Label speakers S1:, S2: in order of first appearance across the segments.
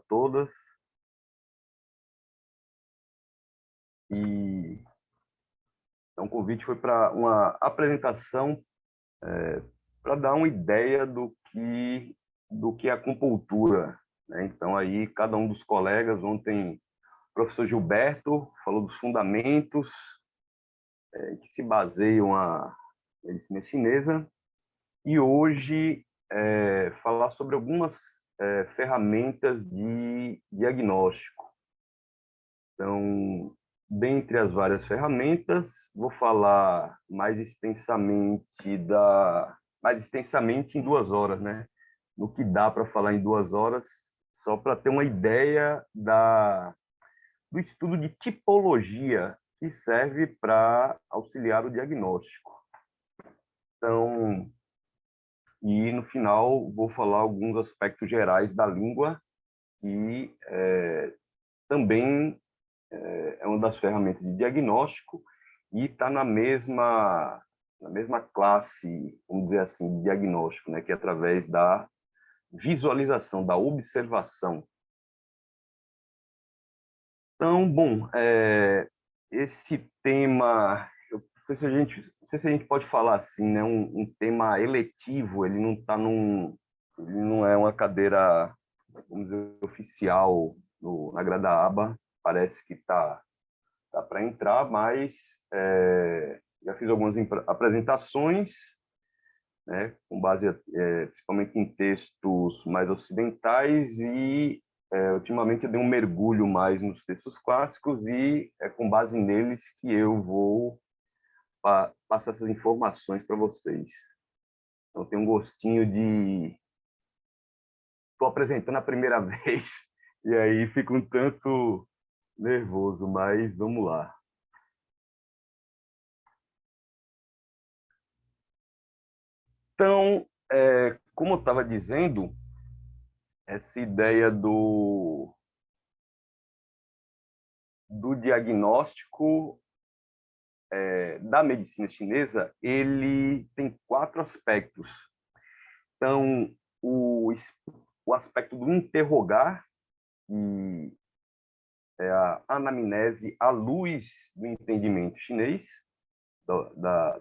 S1: Todas. E então, o convite foi para uma apresentação para dar uma ideia do que é a acupuntura, né? Então, aí, cada um dos colegas, ontem, o professor Gilberto falou dos fundamentos que se baseiam a medicina chinesa, e hoje falar sobre algumas ferramentas de diagnóstico. Então, dentre as várias ferramentas, vou falar mais extensamente em 2 horas, né? No que dá para falar em 2 horas, só para ter uma ideia do estudo de tipologia que serve para auxiliar o diagnóstico. Então, e no final vou falar alguns aspectos gerais da língua e também é uma das ferramentas de diagnóstico e está na mesma classe, vamos dizer assim, de diagnóstico, né, que é através da visualização, da observação. Então, bom, esse tema, eu não sei se a gente pode falar assim, né, um tema eletivo, ele não é uma cadeira, vamos dizer, oficial na grade da aba, parece que dá para entrar, mas já fiz algumas apresentações, né, com base principalmente em textos mais ocidentais e ultimamente eu dei um mergulho mais nos textos clássicos e é com base neles que eu vou passar essas informações para vocês. Então, tem um gostinho de estou apresentando a primeira vez e aí fico um tanto nervoso, mas vamos lá. Então, como eu estava dizendo, essa ideia do diagnóstico da medicina chinesa, ele tem 4 aspectos. Então, o aspecto do interrogar, que é a anamnese à luz do entendimento chinês,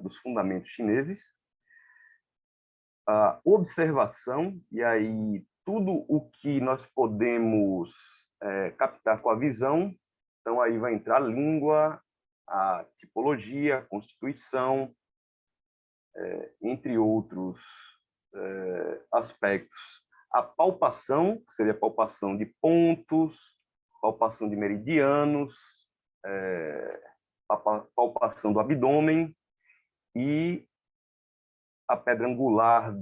S1: dos fundamentos chineses, a observação, e aí tudo o que nós podemos captar com a visão, então aí vai entrar a língua, a tipologia, a constituição, entre outros aspectos. A palpação, que seria a palpação de pontos, palpação de meridianos, a palpação do abdômen e a pedra angular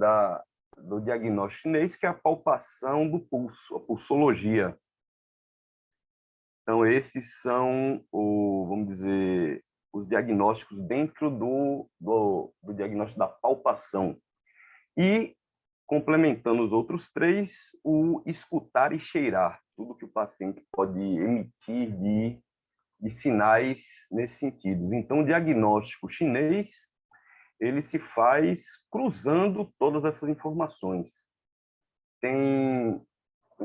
S1: do diagnóstico chinês, que é a palpação do pulso, a pulsologia. Então, esses são, vamos dizer, os diagnósticos dentro do diagnóstico da palpação. E, complementando os outros 3, o escutar e cheirar, tudo que o paciente pode emitir de sinais nesse sentido. Então, o diagnóstico chinês, ele se faz cruzando todas essas informações. Tem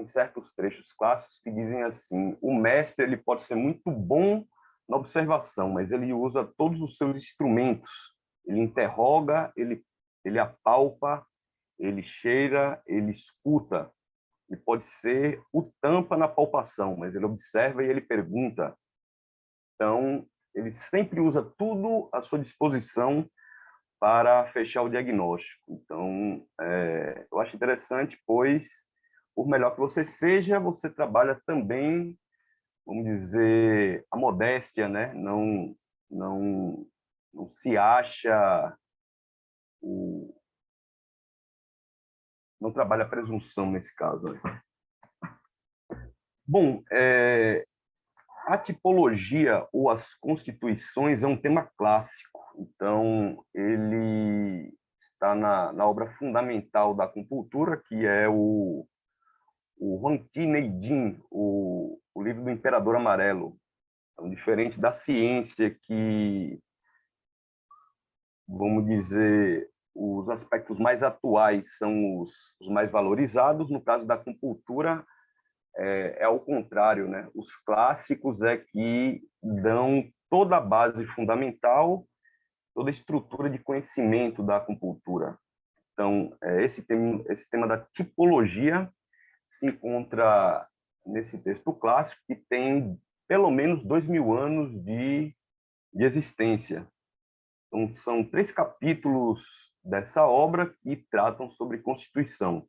S1: certos trechos clássicos que dizem assim: o mestre ele pode ser muito bom na observação, mas ele usa todos os seus instrumentos. Ele interroga, ele apalpa, ele cheira, ele escuta. Ele pode ser o tampa na palpação, mas ele observa e ele pergunta. Então, ele sempre usa tudo à sua disposição para fechar o diagnóstico. Então, eu acho interessante, pois, por melhor que você seja, você trabalha também, vamos dizer, a modéstia, né? Não, não se acha, não trabalha a presunção nesse caso, né? Bom, a tipologia ou as constituições é um tema clássico, então ele está na obra fundamental da acupuntura, que é o Huangqi Neijing, o livro do Imperador Amarelo. Então, diferente da ciência que, vamos dizer, os aspectos mais atuais são os mais valorizados, no caso da acupuntura, é ao contrário, né? Os clássicos é que dão toda a base fundamental, toda a estrutura de conhecimento da acupuntura. Então, esse tema da tipologia se encontra nesse texto clássico que tem pelo menos 2000 anos de existência. Então, são 3 capítulos dessa obra que tratam sobre Constituição.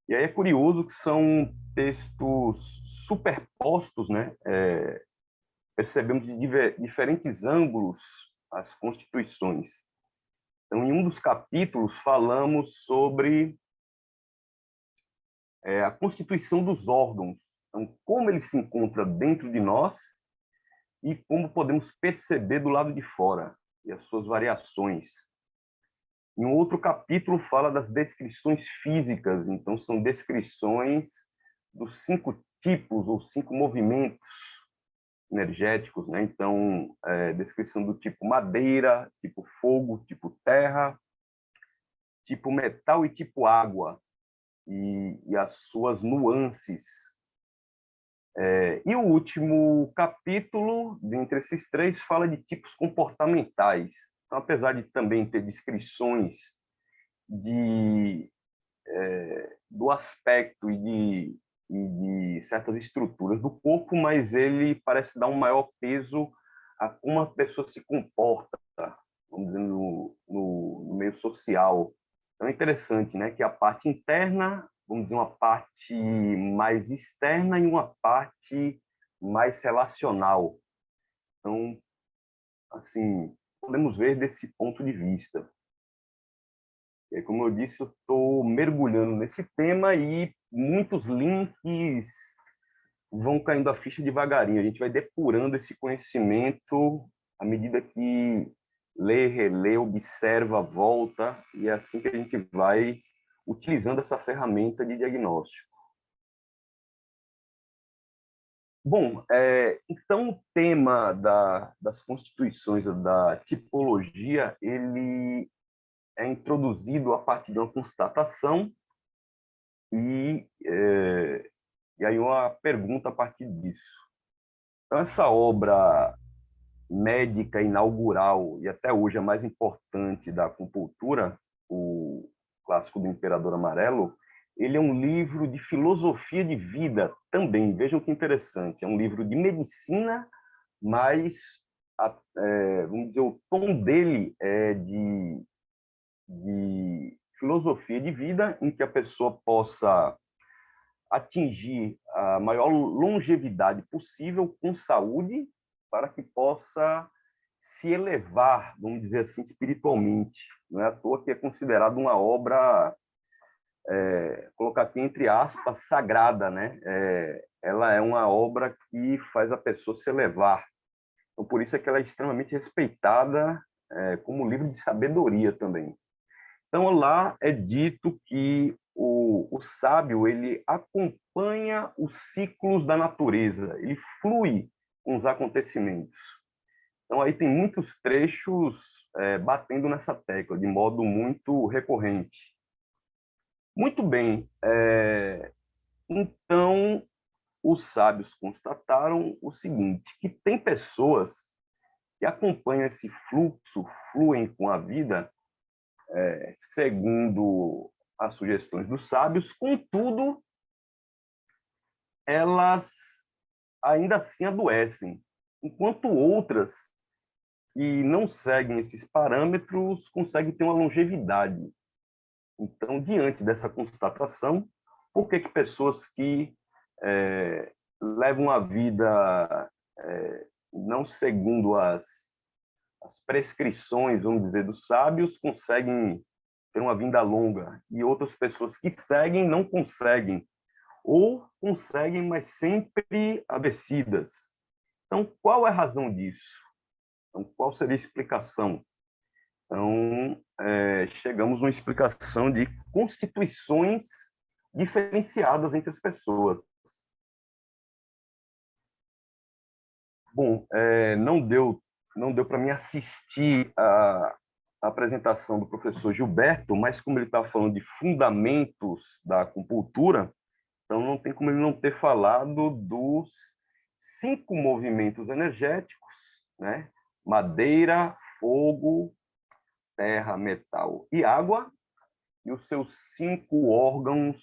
S1: E aí é curioso que são textos superpostos, né? Percebemos de diferentes ângulos as constituições. Então, em um dos capítulos, falamos sobre a constituição dos órgãos. Então, como ele se encontra dentro de nós e como podemos perceber do lado de fora, e as suas variações. Em um outro capítulo, fala das descrições físicas. Então, são descrições dos 5 tipos ou 5 movimentos energéticos, né? Então, descrição do tipo madeira, tipo fogo, tipo terra, tipo metal e tipo água, e as suas nuances. E o último capítulo, dentre esses 3, fala de tipos comportamentais. Então, apesar de também ter descrições do aspecto e de certas estruturas do corpo, mas ele parece dar um maior peso a como a pessoa se comporta, vamos dizer, no meio social. Então é interessante, né, que a parte interna, vamos dizer, uma parte mais externa e uma parte mais relacional. Então, assim, podemos ver desse ponto de vista. E, como eu disse, eu estou mergulhando nesse tema e muitos links vão caindo a ficha devagarinho. A gente vai depurando esse conhecimento à medida que lê, relê, observa, volta, e é assim que a gente vai utilizando essa ferramenta de diagnóstico. Bom, então o tema das constituições, da tipologia, ele é introduzido a partir de uma constatação e aí uma pergunta a partir disso. Então, essa obra médica inaugural e até hoje a mais importante da acupuntura, o Clássico do Imperador Amarelo, ele é um livro de filosofia de vida também. Vejam que interessante. É um livro de medicina, mas vamos dizer, o tom dele é de filosofia de vida, em que a pessoa possa atingir a maior longevidade possível com saúde, para que possa se elevar, vamos dizer assim, espiritualmente. Não é à toa que é considerado uma obra, colocar aqui entre aspas, sagrada, né? Ela é uma obra que faz a pessoa se elevar. Então, por isso é que ela é extremamente respeitada como livro de sabedoria também. Então, lá é dito que o sábio ele acompanha os ciclos da natureza, ele flui com os acontecimentos. Então, aí tem muitos trechos batendo nessa tecla, de modo muito recorrente. Muito bem. Então, os sábios constataram o seguinte, que tem pessoas que acompanham esse fluxo, fluem com a vida, segundo as sugestões dos sábios, contudo, elas ainda assim adoecem, enquanto outras que não seguem esses parâmetros conseguem ter uma longevidade. Então, diante dessa constatação, por que pessoas que levam a vida não segundo as prescrições, vamos dizer, dos sábios, conseguem ter uma vida longa, e outras pessoas que seguem não conseguem, ou conseguem, mas sempre adoecidas? Então, qual é a razão disso? Então, qual seria a explicação? Então, chegamos numa explicação de constituições diferenciadas entre as pessoas. Bom, não deu para mim assistir a apresentação do professor Gilberto, mas como ele estava falando de fundamentos da acupuntura, Então, não tem como ele não ter falado dos 5 movimentos energéticos, né? Madeira, fogo, terra, metal e água, e os seus 5 órgãos,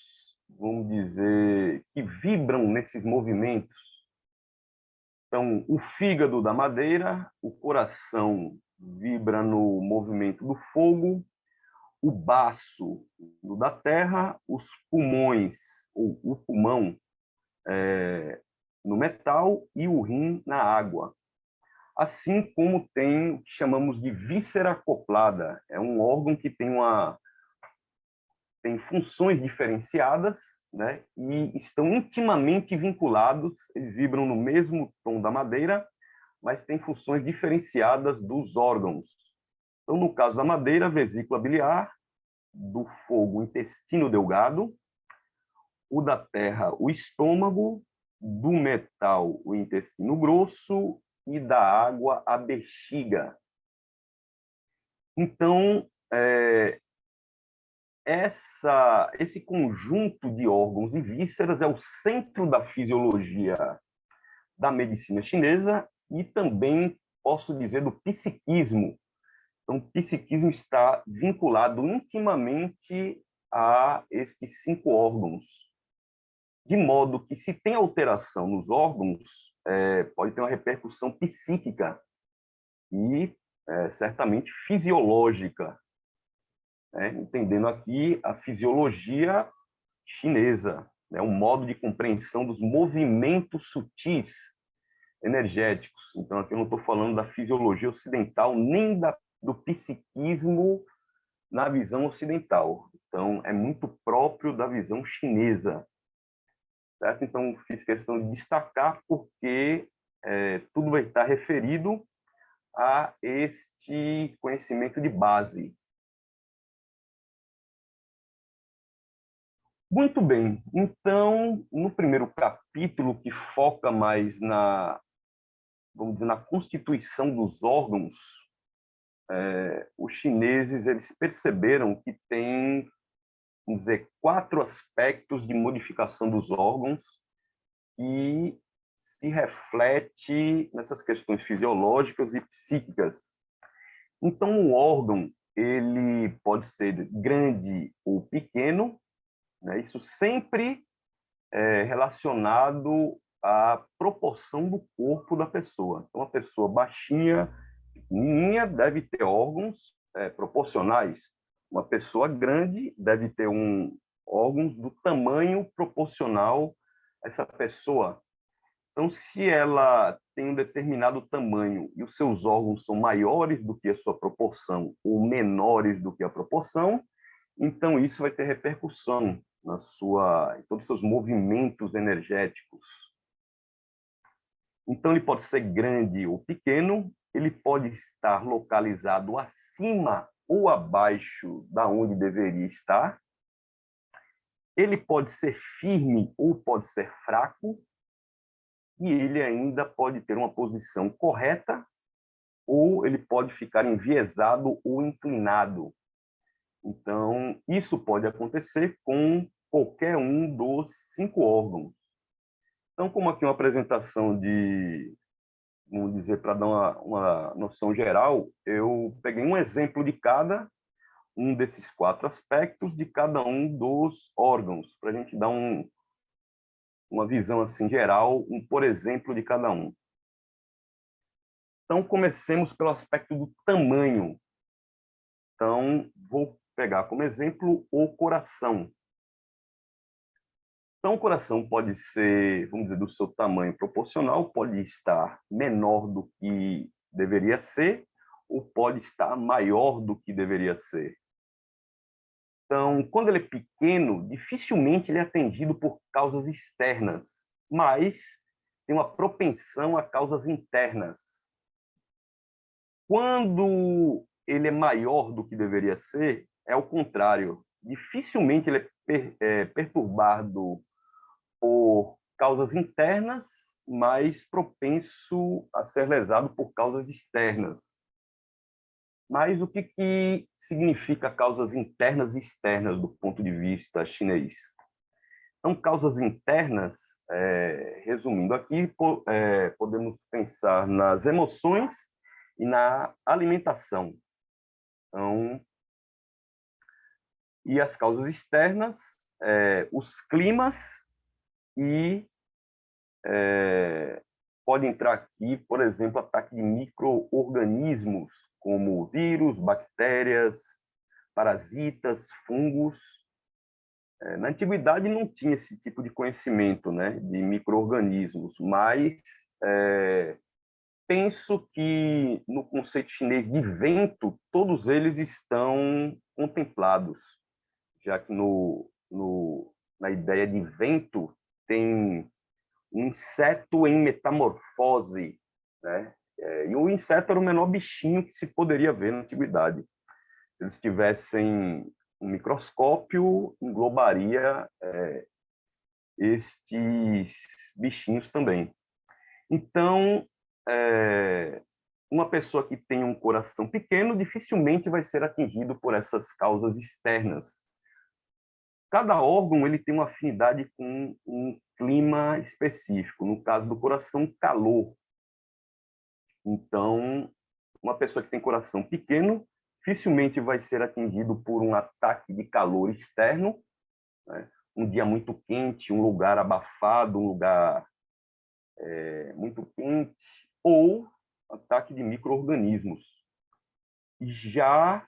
S1: vamos dizer, que vibram nesses movimentos. Então, o fígado da madeira, o coração vibra no movimento do fogo, o baço do da terra, os pulmões, ou o pulmão, no metal e o rim na água. Assim como tem o que chamamos de víscera acoplada, é um órgão que tem funções diferenciadas, né, e estão intimamente vinculados, eles vibram no mesmo tom da madeira, mas têm funções diferenciadas dos órgãos. Então, no caso da madeira, a vesícula biliar, do fogo, o intestino delgado, o da terra, o estômago, do metal, o intestino grosso e da água, a bexiga. Então, esse conjunto de órgãos e vísceras é o centro da fisiologia da medicina chinesa e também, posso dizer, do psiquismo. Então, o psiquismo está vinculado intimamente a estes 5 órgãos, de modo que, se tem alteração nos órgãos, pode ter uma repercussão psíquica e, certamente, fisiológica, né? Entendendo aqui a fisiologia chinesa, né? Um modo de compreensão dos movimentos sutis energéticos. Então, aqui eu não estou falando da fisiologia ocidental, nem do psiquismo na visão ocidental. Então, é muito próprio da visão chinesa. Certo? Então, fiz questão de destacar porque tudo vai estar referido a este conhecimento de base. Muito bem. Então, no primeiro capítulo, que foca mais vamos dizer, na constituição dos órgãos, os chineses eles perceberam que tem, vamos dizer, 4 aspectos de modificação dos órgãos e se reflete nessas questões fisiológicas e psíquicas. Então, o órgão ele pode ser grande ou pequeno, né? Isso sempre é relacionado à proporção do corpo da pessoa. Então, uma pessoa baixinha, pequenininha, deve ter órgãos proporcionais. Uma pessoa grande deve ter órgãos do tamanho proporcional a essa pessoa. Então, se ela tem um determinado tamanho e os seus órgãos são maiores do que a sua proporção ou menores do que a proporção, então isso vai ter repercussão em todos os seus movimentos energéticos. Então, ele pode ser grande ou pequeno, ele pode estar localizado acima ou abaixo da onde deveria estar, ele pode ser firme ou pode ser fraco, e ele ainda pode ter uma posição correta ou ele pode ficar enviesado ou inclinado. Então, isso pode acontecer com qualquer um dos 5 órgãos. Então, como aqui uma apresentação vamos dizer, para dar uma noção geral, eu peguei um exemplo de cada um desses 4 aspectos de cada um dos órgãos, para a gente dar uma visão assim geral, por exemplo, de cada um. Então, comecemos pelo aspecto do tamanho. Então, vou pegar como exemplo o coração. Então, o coração pode ser, vamos dizer, do seu tamanho proporcional, pode estar menor do que deveria ser, ou pode estar maior do que deveria ser. Então, quando ele é pequeno, dificilmente ele é atendido por causas externas, mas tem uma propensão a causas internas. Quando ele é maior do que deveria ser, é o contrário. Dificilmente ele é perturbado por causas internas, mas propenso a ser lesado por causas externas. Mas o que significa causas internas e externas do ponto de vista chinês? Então, causas internas, resumindo aqui, podemos pensar nas emoções e na alimentação. Então, e as causas externas, os climas e pode entrar aqui, por exemplo, ataque de micro-organismos, como vírus, bactérias, parasitas, fungos. Na antiguidade não tinha esse tipo de conhecimento, né, de micro-organismos, mas penso que no conceito chinês de vento, todos eles estão contemplados, já que na ideia de vento tem um inseto em metamorfose, né? E o inseto era o menor bichinho que se poderia ver na antiguidade. Se eles tivessem um microscópio, englobaria estes bichinhos também. Então, uma pessoa que tem um coração pequeno dificilmente vai ser atingido por essas causas externas. Cada órgão ele tem uma afinidade com um clima específico. No caso do coração, calor. Então, uma pessoa que tem coração pequeno dificilmente vai ser atingido por um ataque de calor externo, né? Um dia muito quente, um lugar abafado, um lugar muito quente, ou ataque de micro-organismos. Já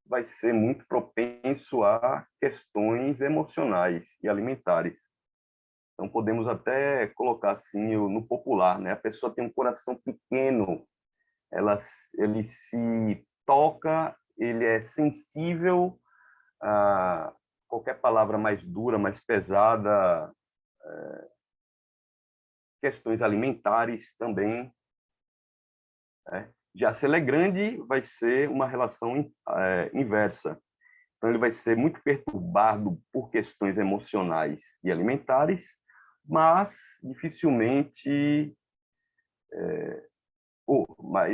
S1: vai ser muito propenso a questões emocionais e alimentares. Então, podemos até colocar assim no popular, né? A pessoa tem um coração pequeno, ele se toca, ele é sensível a qualquer palavra mais dura, mais pesada, questões alimentares também, né? Já se ele é grande, vai ser uma relação inversa. Então, ele vai ser muito perturbado por questões emocionais e alimentares, mas dificilmente, ou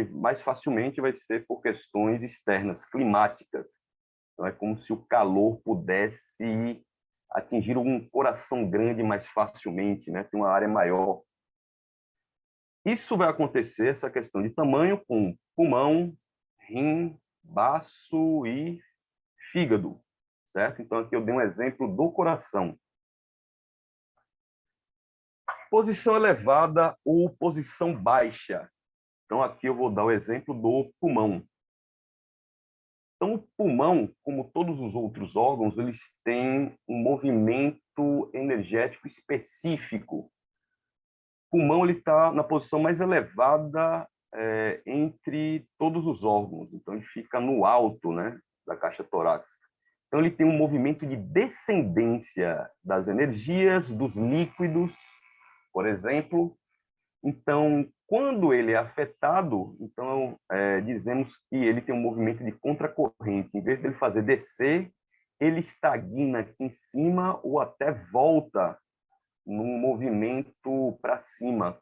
S1: mais facilmente, vai ser por questões externas, climáticas. Então, é como se o calor pudesse atingir um coração grande mais facilmente, né? Tem uma área maior. Isso vai acontecer, essa questão de tamanho, com pulmão, rim, baço e fígado, certo? Então, aqui eu dei um exemplo do coração. Posição elevada ou posição baixa. Então, aqui eu vou dar o exemplo do pulmão. Então, o pulmão, como todos os outros órgãos, eles têm um movimento energético específico. O pulmão está na posição mais elevada entre todos os órgãos. Então, ele fica no alto, né, da caixa torácica. Então, ele tem um movimento de descendência das energias, dos líquidos, por exemplo. Então, quando ele é afetado, então dizemos que ele tem um movimento de contracorrente. Em vez de ele fazer descer, ele estagna aqui em cima ou até volta num movimento para cima.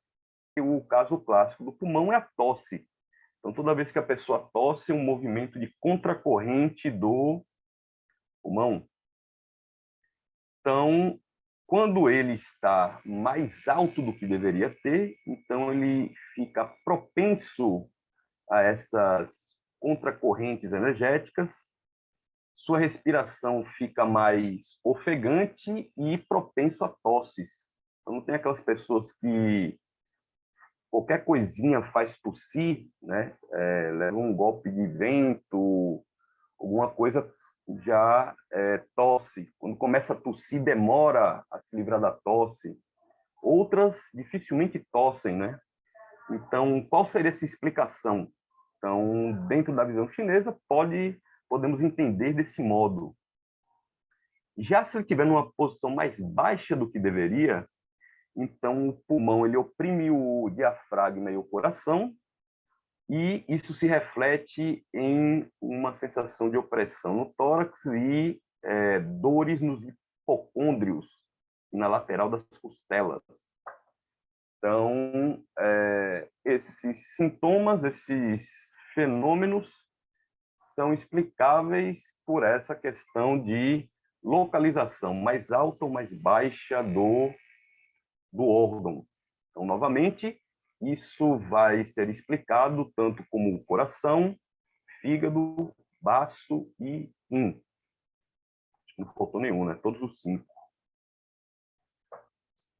S1: E o caso clássico do pulmão é a tosse. Então, toda vez que a pessoa tosse, um movimento de contracorrente do pulmão. Então, quando ele está mais alto do que deveria ter, então ele fica propenso a essas contracorrentes energéticas, sua respiração fica mais ofegante e propenso a tosses. Então, não tem aquelas pessoas que qualquer coisinha faz tossir, né? Leva um golpe de vento, alguma coisa já tosse. Quando começa a tossir, demora a se livrar da tosse. Outras dificilmente tossem, né? Então, qual seria essa explicação? Então, dentro da visão chinesa, podemos entender desse modo. Já se ele estiver numa posição mais baixa do que deveria, então o pulmão ele oprime o diafragma e o coração, e isso se reflete em uma sensação de opressão no tórax e dores nos hipocôndrios e na lateral das costelas. Então, esses sintomas, esses fenômenos são explicáveis por essa questão de localização mais alta ou mais baixa do órgão. Então, novamente, isso vai ser explicado tanto como coração, fígado, baço e rim. Não faltou nenhum, né? Todos os 5.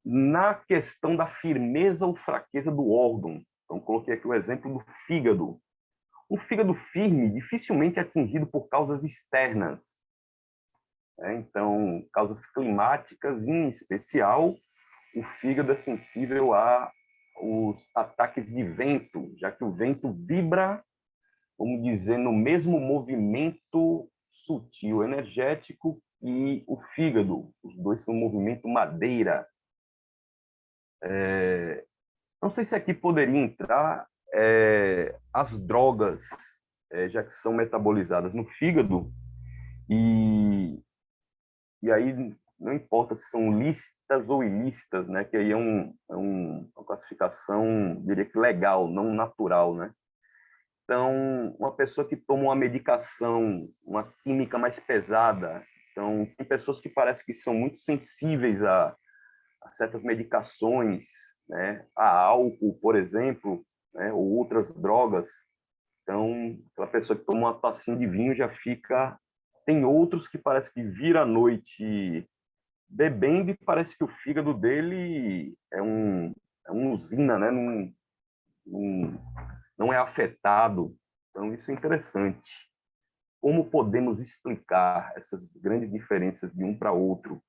S1: Na questão da firmeza ou fraqueza do órgão, então coloquei aqui o exemplo do fígado. O fígado firme dificilmente é atingido por causas externas. Então, causas climáticas, em especial, o fígado é sensível aos ataques de vento, já que o vento vibra, vamos dizer, no mesmo movimento sutil energético e o fígado. Os dois são um movimento madeira. Não sei se aqui poderia entrar as drogas, já que são metabolizadas no fígado, e aí não importa se são lícitas ou ilícitas, né? Que aí uma classificação, diria que legal, não natural, né? Então, uma pessoa que toma uma medicação, uma química mais pesada, então tem pessoas que parecem que são muito sensíveis a certas medicações, né? A álcool, por exemplo, né? Ou outras drogas. Então, aquela pessoa que toma uma tacinha de vinho já fica. Tem outros que parece que vira à noite bebendo e parece que o fígado dele é uma usina, né? Não é afetado. Então, isso é interessante. Como podemos explicar essas grandes diferenças de um para outro?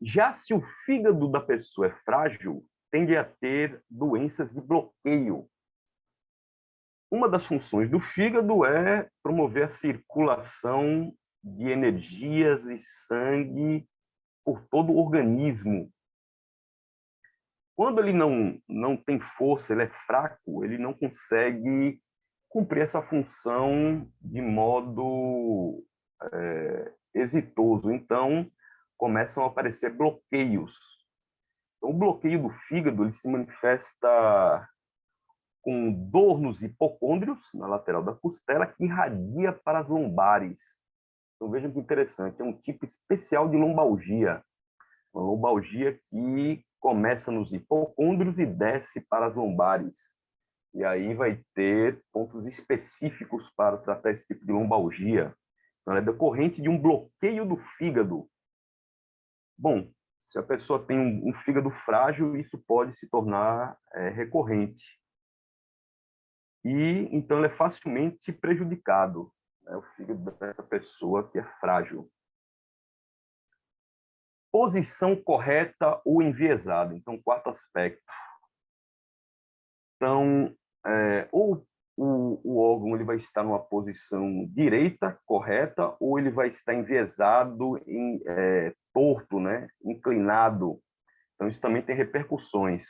S1: Já se o fígado da pessoa é frágil, tende a ter doenças de bloqueio. Uma das funções do fígado é promover a circulação de energias e sangue por todo o organismo. Quando ele não tem força, ele é fraco, ele não consegue cumprir essa função de modo exitoso. Então, começam a aparecer bloqueios. Então, o bloqueio do fígado ele se manifesta com dor nos hipocôndrios, na lateral da costela, que irradia para as lombares. Então, vejam que interessante, é um tipo especial de lombalgia. Uma lombalgia que começa nos hipocôndrios e desce para as lombares. E aí vai ter pontos específicos para tratar esse tipo de lombalgia. Então, ela é decorrente de um bloqueio do fígado. Bom, se a pessoa tem um fígado frágil, isso pode se tornar recorrente. E então ele é facilmente prejudicado, né, o fígado dessa pessoa que é frágil. Posição correta ou enviesada. Então, quarto aspecto. Então, ou o órgão ele vai estar numa posição direita, correta, ou ele vai estar enviesado, torto, né, inclinado. Então, isso também tem repercussões.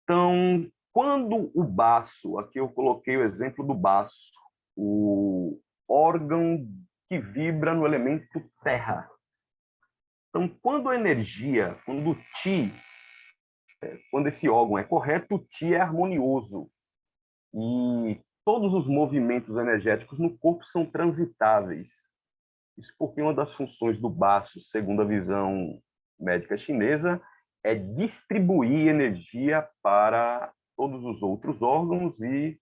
S1: Então, quando o baço, aqui eu coloquei o exemplo do baço, o órgão que vibra no elemento terra. Então, quando a energia, quando o Ti, quando esse órgão é correto, o Ti é harmonioso. E todos os movimentos energéticos no corpo são transitáveis. Isso porque uma das funções do baço, segundo a visão médica chinesa, é distribuir energia para todos os outros órgãos e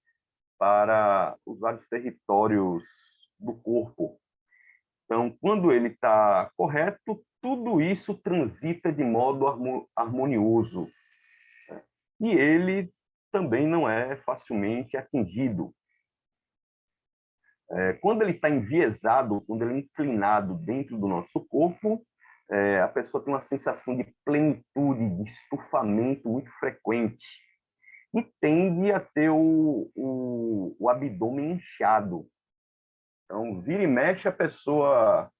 S1: para os vários territórios do corpo. Então, quando ele está correto, tudo isso transita de modo harmonioso. E ele também não é facilmente atingido. Quando ele está enviesado, quando ele é inclinado dentro do nosso corpo, a pessoa tem uma sensação de plenitude, de estufamento muito frequente. E tende a ter o abdômen inchado. Então, vira e mexe, a pessoa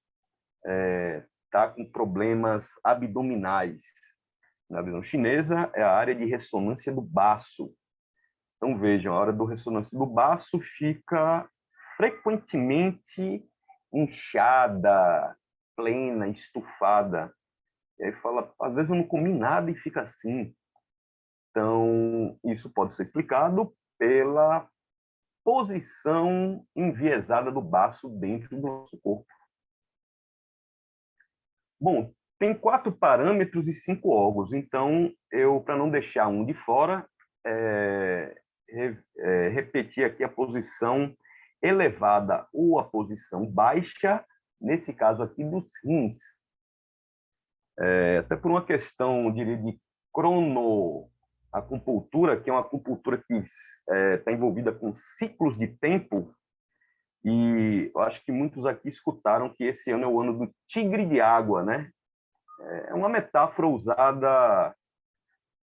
S1: está com problemas abdominais. Na visão chinesa, é a área de ressonância do baço. Então, vejam, a área da ressonância do baço fica frequentemente inchada, plena, estufada. E aí fala, às vezes eu não comi nada e fica assim. Então, isso pode ser explicado pela posição enviesada do baço dentro do nosso corpo. Bom, tem 4 parâmetros e 5 órgãos, então para não deixar um de fora, repetir aqui a posição elevada ou a posição baixa, nesse caso aqui dos rins. Até por uma questão, diria, de cronoacupuntura, que é uma acupuntura que está envolvida com ciclos de tempo, e eu acho que muitos aqui escutaram que esse ano é o ano do tigre de água, né? É uma metáfora usada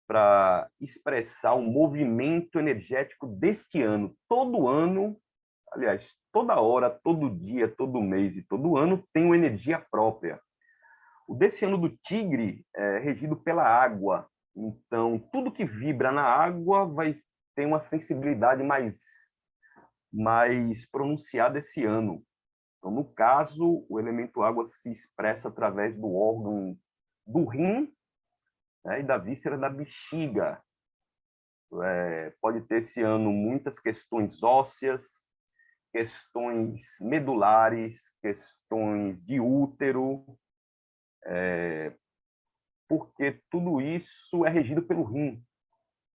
S1: para expressar o movimento energético deste ano. Todo ano, aliás, toda hora, todo dia, todo mês e todo ano tem uma energia própria. O desse ano do tigre é regido pela água. Então, tudo que vibra na água vai ter uma sensibilidade mais pronunciada esse ano. Então, no caso, o elemento água se expressa através do órgão do rim, né, e da víscera da bexiga. Pode ter esse ano muitas questões ósseas, questões medulares, questões de útero, porque tudo isso é regido pelo rim,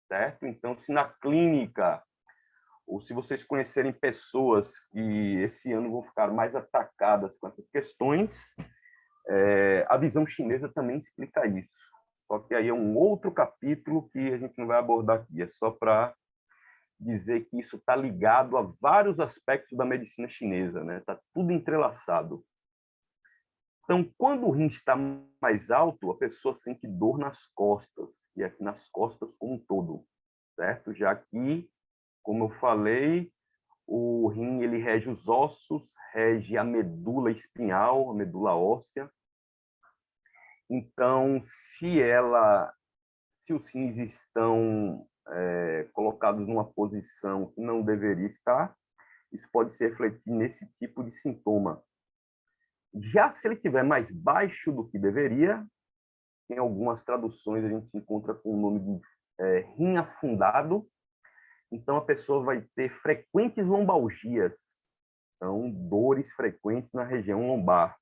S1: certo? Então, se na clínica, ou se vocês conhecerem pessoas que esse ano vão ficar mais atacadas com essas questões, a visão chinesa também explica isso. Só que aí é um outro capítulo que a gente não vai abordar aqui, é só para dizer que isso está ligado a vários aspectos da medicina chinesa, né? Está tudo entrelaçado. Então, quando o rim está mais alto, a pessoa sente dor nas costas, e aqui nas costas como um todo, certo? Já que, como eu falei, o rim ele rege os ossos, rege a medula espinhal, a medula óssea. Então, se os rins estão colocados numa posição que não deveria estar, isso pode se refletir nesse tipo de sintoma. Já se ele estiver mais baixo do que deveria, em algumas traduções a gente encontra com o nome de rim afundado, então a pessoa vai ter frequentes lombalgias, são dores frequentes na região lombar.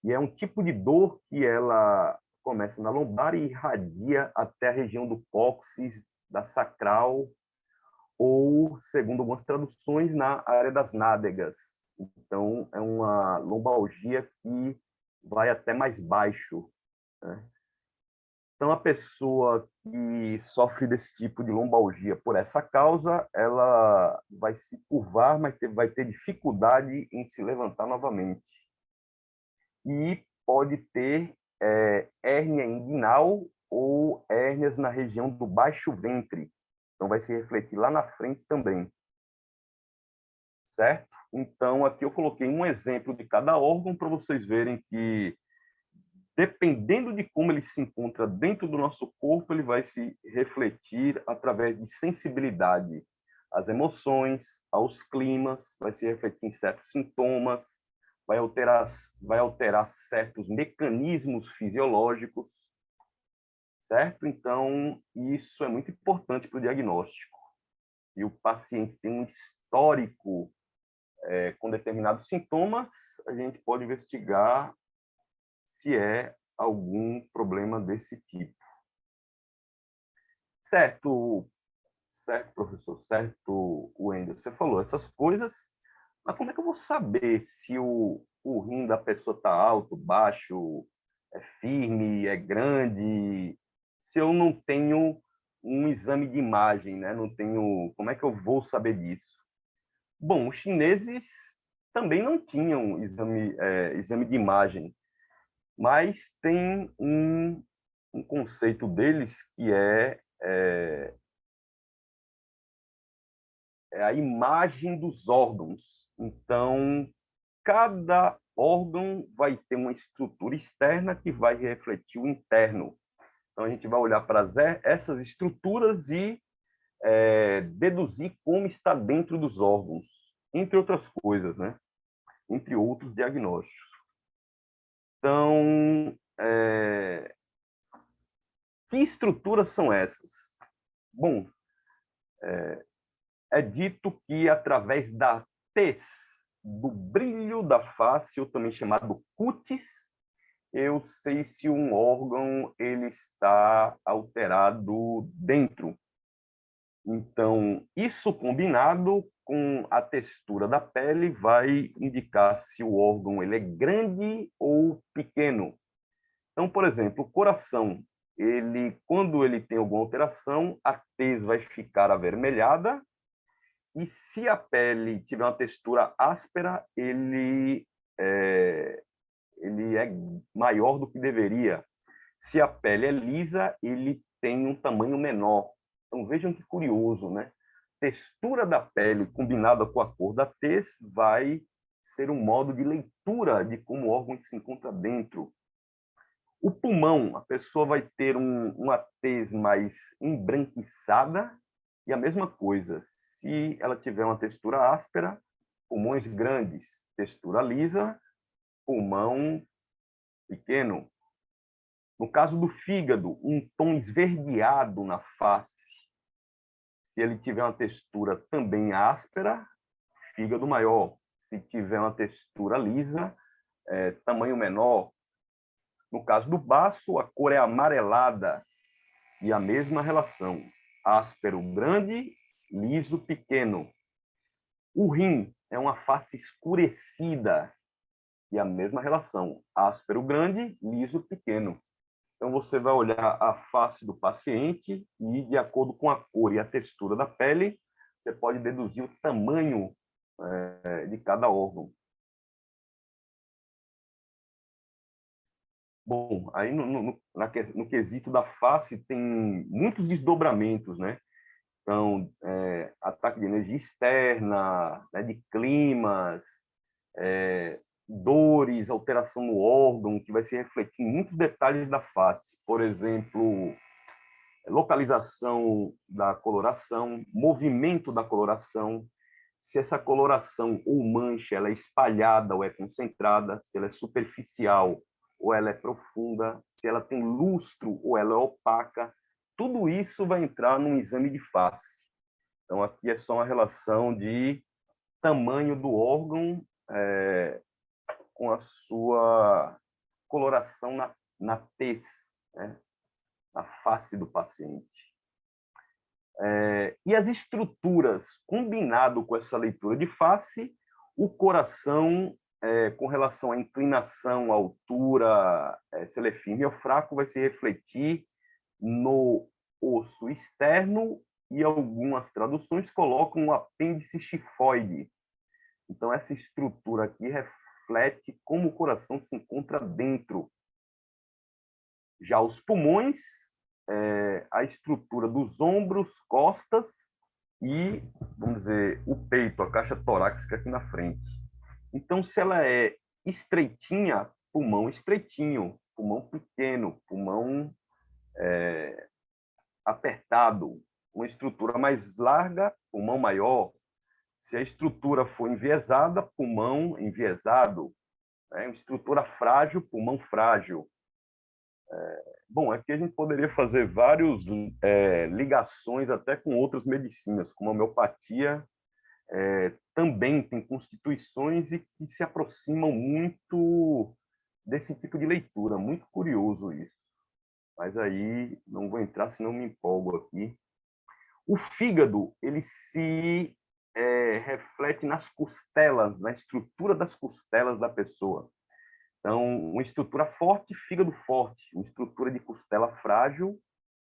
S1: E é um tipo de dor que ela começa na lombar e irradia até a região do cóccix, da sacral, ou, segundo algumas traduções, na área das nádegas. Então, é uma lombalgia que vai até mais baixo, né? Então, a pessoa que sofre desse tipo de lombalgia por essa causa, ela vai se curvar, mas vai ter dificuldade em se levantar novamente. E pode ter hérnia inguinal ou hérnias na região do baixo ventre. Então, vai se refletir lá na frente também. Certo? Então, aqui eu coloquei um exemplo de cada órgão para vocês verem que, dependendo de como ele se encontra dentro do nosso corpo, ele vai se refletir através de sensibilidade às emoções, aos climas, vai se refletir em certos sintomas, vai alterar certos mecanismos fisiológicos, certo? Então, isso é muito importante para o diagnóstico. E o paciente tem um histórico com determinados sintomas, a gente pode investigar se é algum problema desse tipo. Certo, professor, certo, Wendel, você falou essas coisas, mas como é que eu vou saber se o rim da pessoa está alto, baixo, é firme, é grande, se eu não tenho um exame de imagem, né? Não tenho, como é que eu vou saber disso? Bom, os chineses também não tinham exame de imagem, mas tem um conceito deles que é a imagem dos órgãos. Então, cada órgão vai ter uma estrutura externa que vai refletir o interno. Então, a gente vai olhar para essas estruturas e deduzir como está dentro dos órgãos, entre outras coisas, né? Entre outros diagnósticos. Então, que estruturas são essas? Bom, é dito que através da tez, do brilho da face, ou também chamado cutis, eu sei se um órgão ele está alterado dentro. Então, isso combinado com a textura da pele vai indicar se o órgão ele é grande ou pequeno. Então, por exemplo, o coração, ele, quando ele tem alguma alteração, a tez vai ficar avermelhada, e se a pele tiver uma textura áspera, ele é maior do que deveria. Se a pele é lisa, ele tem um tamanho menor. Então vejam que curioso, né? Textura da pele combinada com a cor da tez vai ser um modo de leitura de como o órgão se encontra dentro. O pulmão, a pessoa vai ter uma tez mais embranquiçada, e a mesma coisa, se ela tiver uma textura áspera, pulmões grandes, textura lisa, pulmão pequeno. No caso do fígado, um tom esverdeado na face. Se ele tiver uma textura também áspera, fígado maior. Se tiver uma textura lisa, tamanho menor. No caso do baço, a cor é amarelada, e a mesma relação. Áspero grande, liso pequeno. O rim é uma face escurecida, e a mesma relação. Áspero grande, liso pequeno. Então, você vai olhar a face do paciente e, de acordo com a cor e a textura da pele, você pode deduzir o tamanho de cada órgão. Bom, aí no quesito da face tem muitos desdobramentos, né? Então, ataque de energia externa, né, de climas, dores, alteração no órgão, que vai se refletir em muitos detalhes da face. Por exemplo, localização da coloração, movimento da coloração, se essa coloração ou mancha ela é espalhada ou é concentrada, se ela é superficial ou ela é profunda, se ela tem lustro ou ela é opaca, tudo isso vai entrar num exame de face. Então, aqui é só uma relação de tamanho do órgão com a sua coloração na tez, né? Na face do paciente. E as estruturas, combinado com essa leitura de face, o coração, com relação à inclinação, à altura, se ele é firme ou fraco, vai se refletir no osso externo, e algumas traduções colocam um apêndice tifoide. Então, essa estrutura aqui reflete como o coração se encontra dentro. Já os pulmões, a estrutura dos ombros, costas e, vamos dizer, o peito, a caixa torácica aqui na frente. Então, se ela é estreitinha, pulmão estreitinho, pulmão pequeno, pulmão apertado, uma estrutura mais larga, pulmão maior. Se a estrutura for enviesada, pulmão enviesado. Uma estrutura frágil, pulmão frágil. Bom, aqui a gente poderia fazer várias ligações até com outras medicinas, como a homeopatia, também tem constituições e que se aproximam muito desse tipo de leitura. Muito curioso isso. Mas aí não vou entrar, senão me empolgo aqui. O fígado, ele se reflete nas costelas, na estrutura das costelas da pessoa. Então, uma estrutura forte, fígado forte. Uma estrutura de costela frágil,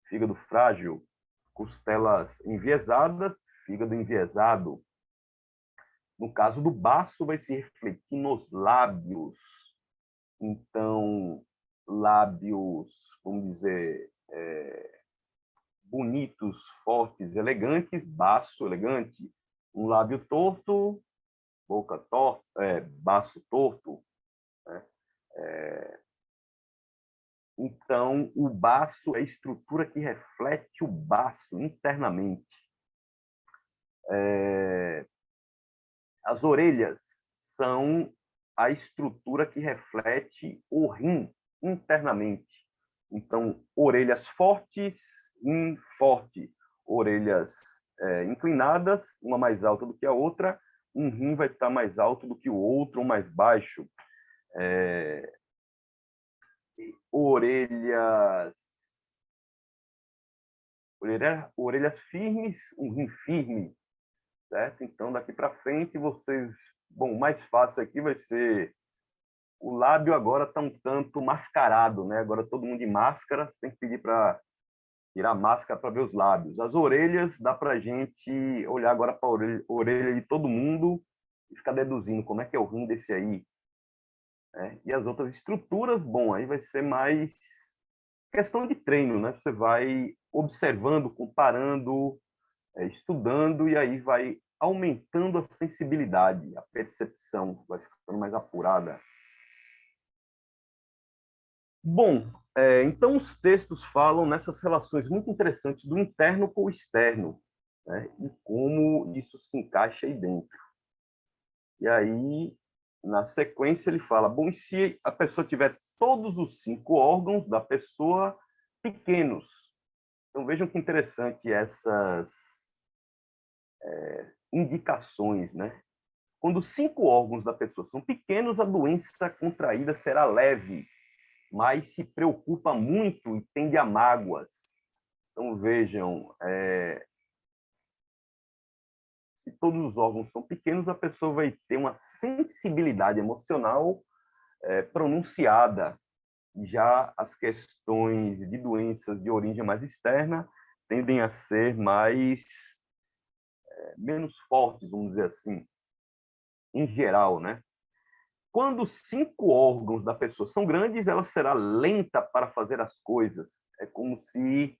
S1: fígado frágil. Costelas enviesadas, fígado enviesado. No caso do baço, vai se refletir nos lábios. Então, lábios, vamos dizer, bonitos, fortes, elegantes, baço elegante. Um lábio torto, boca torta, baço torto, né? Então, o baço é a estrutura que reflete o baço internamente. As orelhas são a estrutura que reflete o rim internamente. Então, orelhas fortes, rim forte. Orelhas inclinadas, uma mais alta do que a outra, um rim vai estar mais alto do que o outro, ou mais baixo. Orelhas, orelhas firmes, um rim firme, certo? Então, daqui para frente, vocês... Bom, o mais fácil aqui vai ser... O lábio agora está um tanto mascarado, né? Agora todo mundo de máscara, você tem que pedir para tirar a máscara para ver os lábios. As orelhas, dá para a gente olhar agora para a orelha de todo mundo e ficar deduzindo como é que é o rim desse aí. Né? E as outras estruturas, bom, aí vai ser mais questão de treino, né? Você vai observando, comparando, estudando, e aí vai aumentando a sensibilidade, a percepção vai ficando mais apurada. Bom, então os textos falam nessas relações muito interessantes do interno com o externo, né? E como isso se encaixa aí dentro. E aí, na sequência, ele fala, bom, e se a pessoa tiver todos os 5 órgãos da pessoa pequenos? Então vejam que interessante essas indicações, né? Quando os 5 órgãos da pessoa são pequenos, a doença contraída será leve, mas se preocupa muito e tende a mágoas. Então, vejam, se todos os órgãos são pequenos, a pessoa vai ter uma sensibilidade emocional pronunciada. Já as questões de doenças de origem mais externa tendem a ser menos fortes, vamos dizer assim, em geral, né? Quando os 5 órgãos da pessoa são grandes, ela será lenta para fazer as coisas. É como se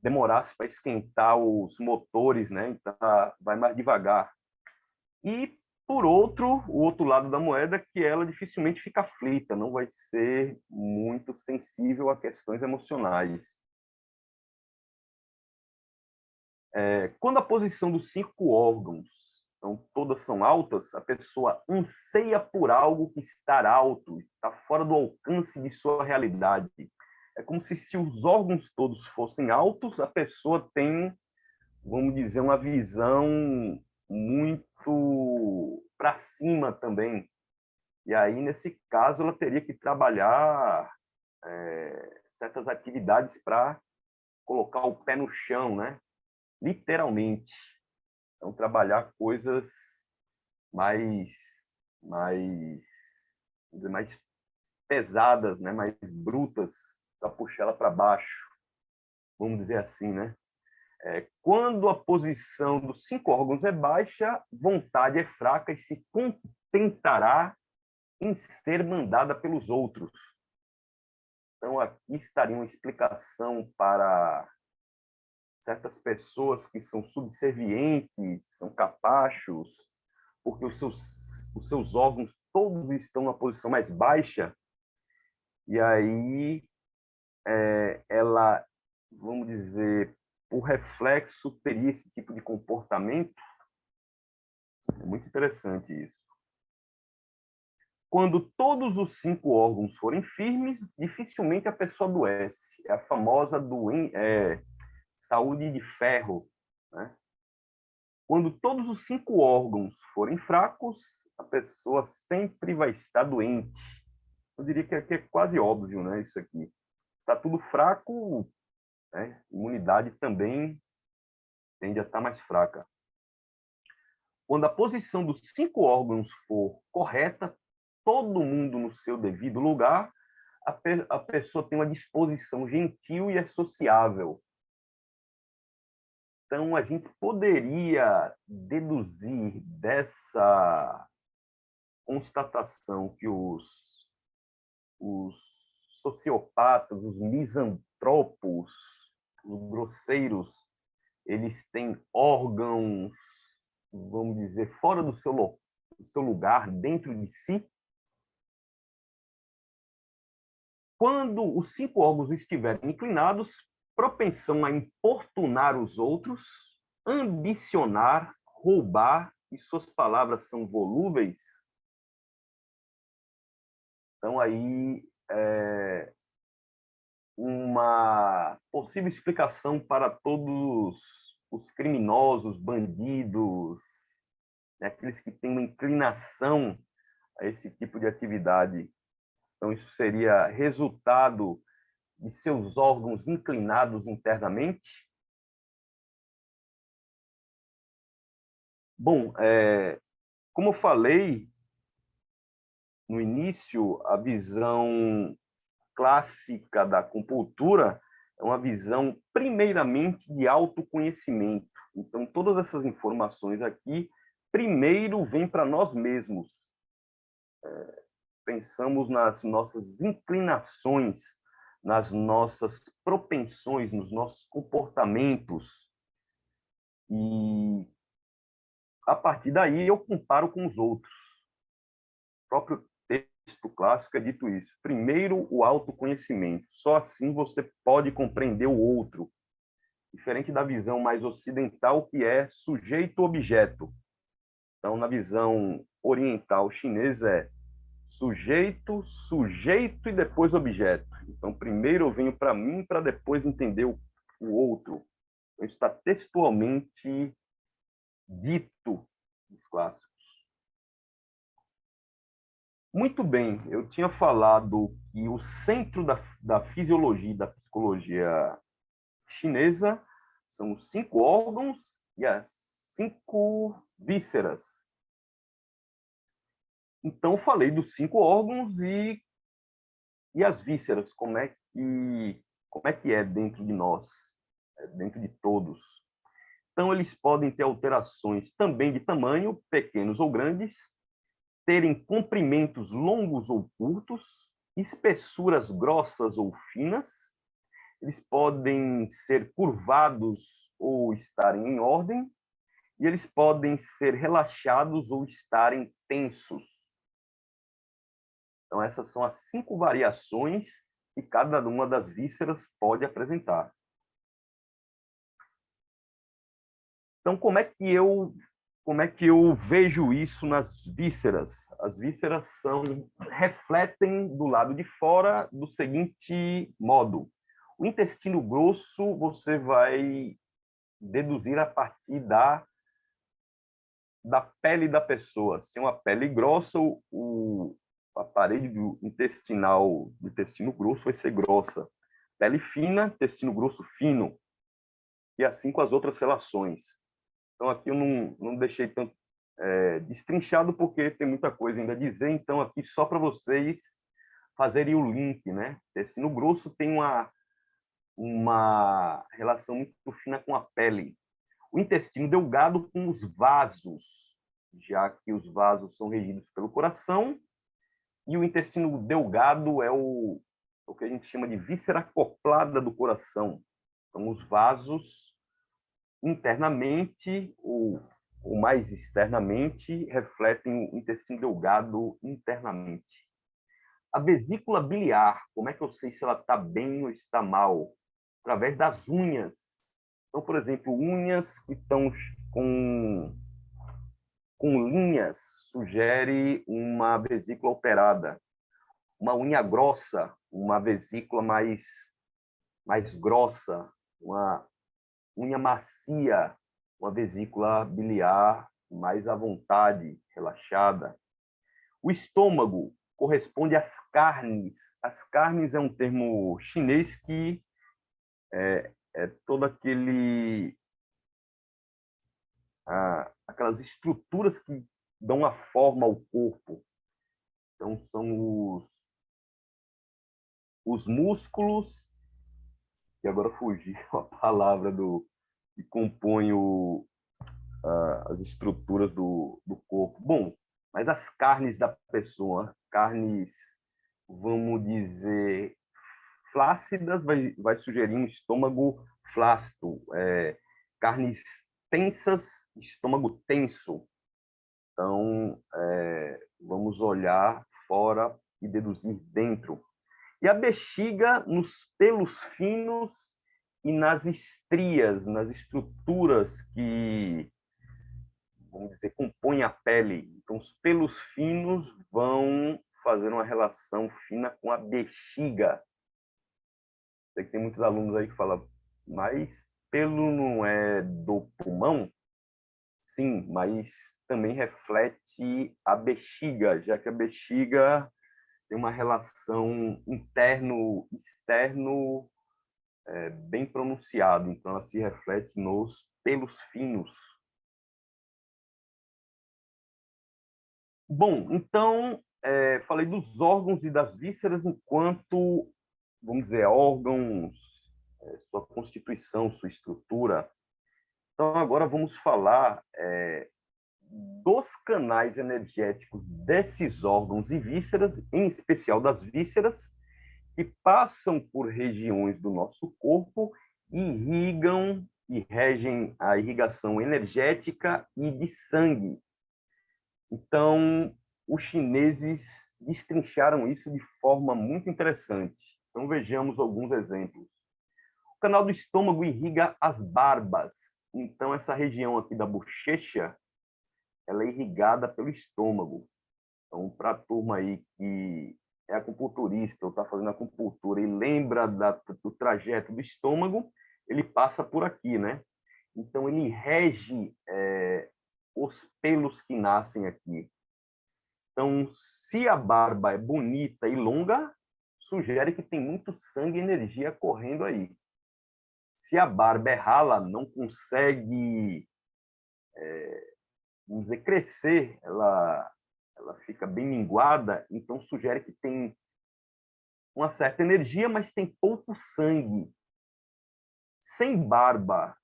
S1: demorasse para esquentar os motores, né? Então, vai mais devagar. E, por outro, o outro lado da moeda é que ela dificilmente fica aflita, não vai ser muito sensível a questões emocionais. Quando a posição dos 5 órgãos, então, todas são altas, a pessoa anseia por algo que está alto, está fora do alcance de sua realidade. É como se os órgãos todos fossem altos, a pessoa tem, vamos dizer, uma visão muito para cima também. E aí, nesse caso, ela teria que trabalhar certas atividades para colocar o pé no chão, né? Literalmente. Então, trabalhar coisas mais, mais, mais pesadas, né? Mais brutas, para puxar ela para baixo, vamos dizer assim, né? Quando a posição dos 5 órgãos é baixa, vontade é fraca e se contentará em ser mandada pelos outros. Então, aqui estaria uma explicação para certas pessoas que são subservientes, são capachos, porque os seus órgãos todos estão na posição mais baixa, e aí ela, vamos dizer, por reflexo, teria esse tipo de comportamento. É muito interessante isso. Quando todos os 5 órgãos forem firmes, dificilmente a pessoa adoece. É a famosa saúde de ferro, né? Quando todos os 5 órgãos forem fracos, a pessoa sempre vai estar doente. Eu diria que é quase óbvio, né, isso aqui. Está tudo fraco, né? Imunidade também tende a estar mais fraca. Quando a posição dos 5 órgãos for correta, todo mundo no seu devido lugar, a pessoa tem uma disposição gentil e é sociável. Então, a gente poderia deduzir dessa constatação que os sociopatas, os misantropos, os grosseiros, eles têm órgãos, vamos dizer, fora do seu lugar, dentro de si. Quando os 5 órgãos estiverem inclinados, propensão a importunar os outros, ambicionar, roubar, e suas palavras são volúveis. Então, aí, uma possível explicação para todos os criminosos, bandidos, né, aqueles que têm uma inclinação a esse tipo de atividade. Então, isso seria resultado de seus órgãos inclinados internamente? Bom, como eu falei no início, a visão clássica da acupuntura é uma visão, primeiramente, de autoconhecimento. Então, todas essas informações aqui, primeiro, vêm para nós mesmos. Pensamos nas nossas inclinações, nas nossas propensões, nos nossos comportamentos. E, a partir daí, eu comparo com os outros. O próprio texto clássico é dito isso. Primeiro, o autoconhecimento. Só assim você pode compreender o outro. Diferente da visão mais ocidental, que é sujeito-objeto. Então, na visão oriental chinesa, é sujeito, sujeito e depois objeto. Então, primeiro eu venho para mim, para depois entender o outro. Então, isso está textualmente dito nos clássicos. Muito bem, eu tinha falado que o centro da fisiologia e da psicologia chinesa são os 5 órgãos e as 5 vísceras. Então, eu falei dos 5 órgãos e as vísceras, como é que é dentro de nós, dentro de todos. Então, eles podem ter alterações também de tamanho, pequenos ou grandes, terem comprimentos longos ou curtos, espessuras grossas ou finas, eles podem ser curvados ou estarem em ordem, e eles podem ser relaxados ou estarem tensos. Então, essas são as 5 variações que cada uma das vísceras pode apresentar. Então, como é que eu vejo isso nas vísceras? As vísceras refletem do lado de fora do seguinte modo. O intestino grosso você vai deduzir a partir da pele da pessoa. Se é uma pele grossa, a parede intestinal do intestino grosso vai ser grossa. Pele fina, intestino grosso fino. E assim com as outras relações. Então, aqui eu não deixei tanto destrinchado, porque tem muita coisa ainda a dizer. Então, aqui só para vocês fazerem o link, né? Intestino grosso tem uma relação muito fina com a pele. O intestino delgado com os vasos, já que os vasos são regidos pelo coração, e o intestino delgado é o que a gente chama de víscera acoplada do coração. Então, os vasos internamente ou mais externamente refletem o intestino delgado internamente. A vesícula biliar, como é que eu sei se ela está bem ou está mal? Através das unhas. Então, por exemplo, unhas que estão com linhas sugere uma vesícula operada. Uma unha grossa, uma vesícula mais grossa, uma unha macia, uma vesícula biliar mais à vontade, relaxada. O estômago corresponde às carnes. As carnes é um termo chinês que é todo aquelas estruturas que dão a forma ao corpo. Então, são os músculos, e agora fugiu a palavra que compõe as estruturas do corpo. Bom, mas as carnes da pessoa, carnes, vamos dizer, flácidas, vai sugerir um estômago flácido. Carnes tensas, estômago tenso. Então, vamos olhar fora e deduzir dentro. E a bexiga nos pelos finos e nas estrias, nas estruturas que, vamos dizer, compõem a pele. Então, os pelos finos vão fazer uma relação fina com a bexiga. Sei que tem muitos alunos aí que falam, mas pelo não é do pulmão? Sim, mas também reflete a bexiga, já que a bexiga tem uma relação interno-externo bem pronunciada, então ela se reflete nos pelos finos. Bom, então, falei dos órgãos e das vísceras enquanto, vamos dizer, órgãos, sua constituição, sua estrutura. Então, agora vamos falar dos canais energéticos desses órgãos e vísceras, em especial das vísceras, que passam por regiões do nosso corpo e irrigam e regem a irrigação energética e de sangue. Então, os chineses destrincharam isso de forma muito interessante. Então, vejamos alguns exemplos. O canal do estômago irriga as barbas. Então, essa região aqui da bochecha, ela é irrigada pelo estômago. Então, para a turma aí que é acupunturista ou está fazendo acupuntura e lembra do trajeto do estômago, ele passa por aqui, né? Então, ele rege os pelos que nascem aqui. Então, se a barba é bonita e longa, sugere que tem muito sangue e energia correndo aí. Se a barba é rala, não consegue, vamos dizer, crescer, ela fica bem minguada, então sugere que tem uma certa energia, mas tem pouco sangue. Sem barba,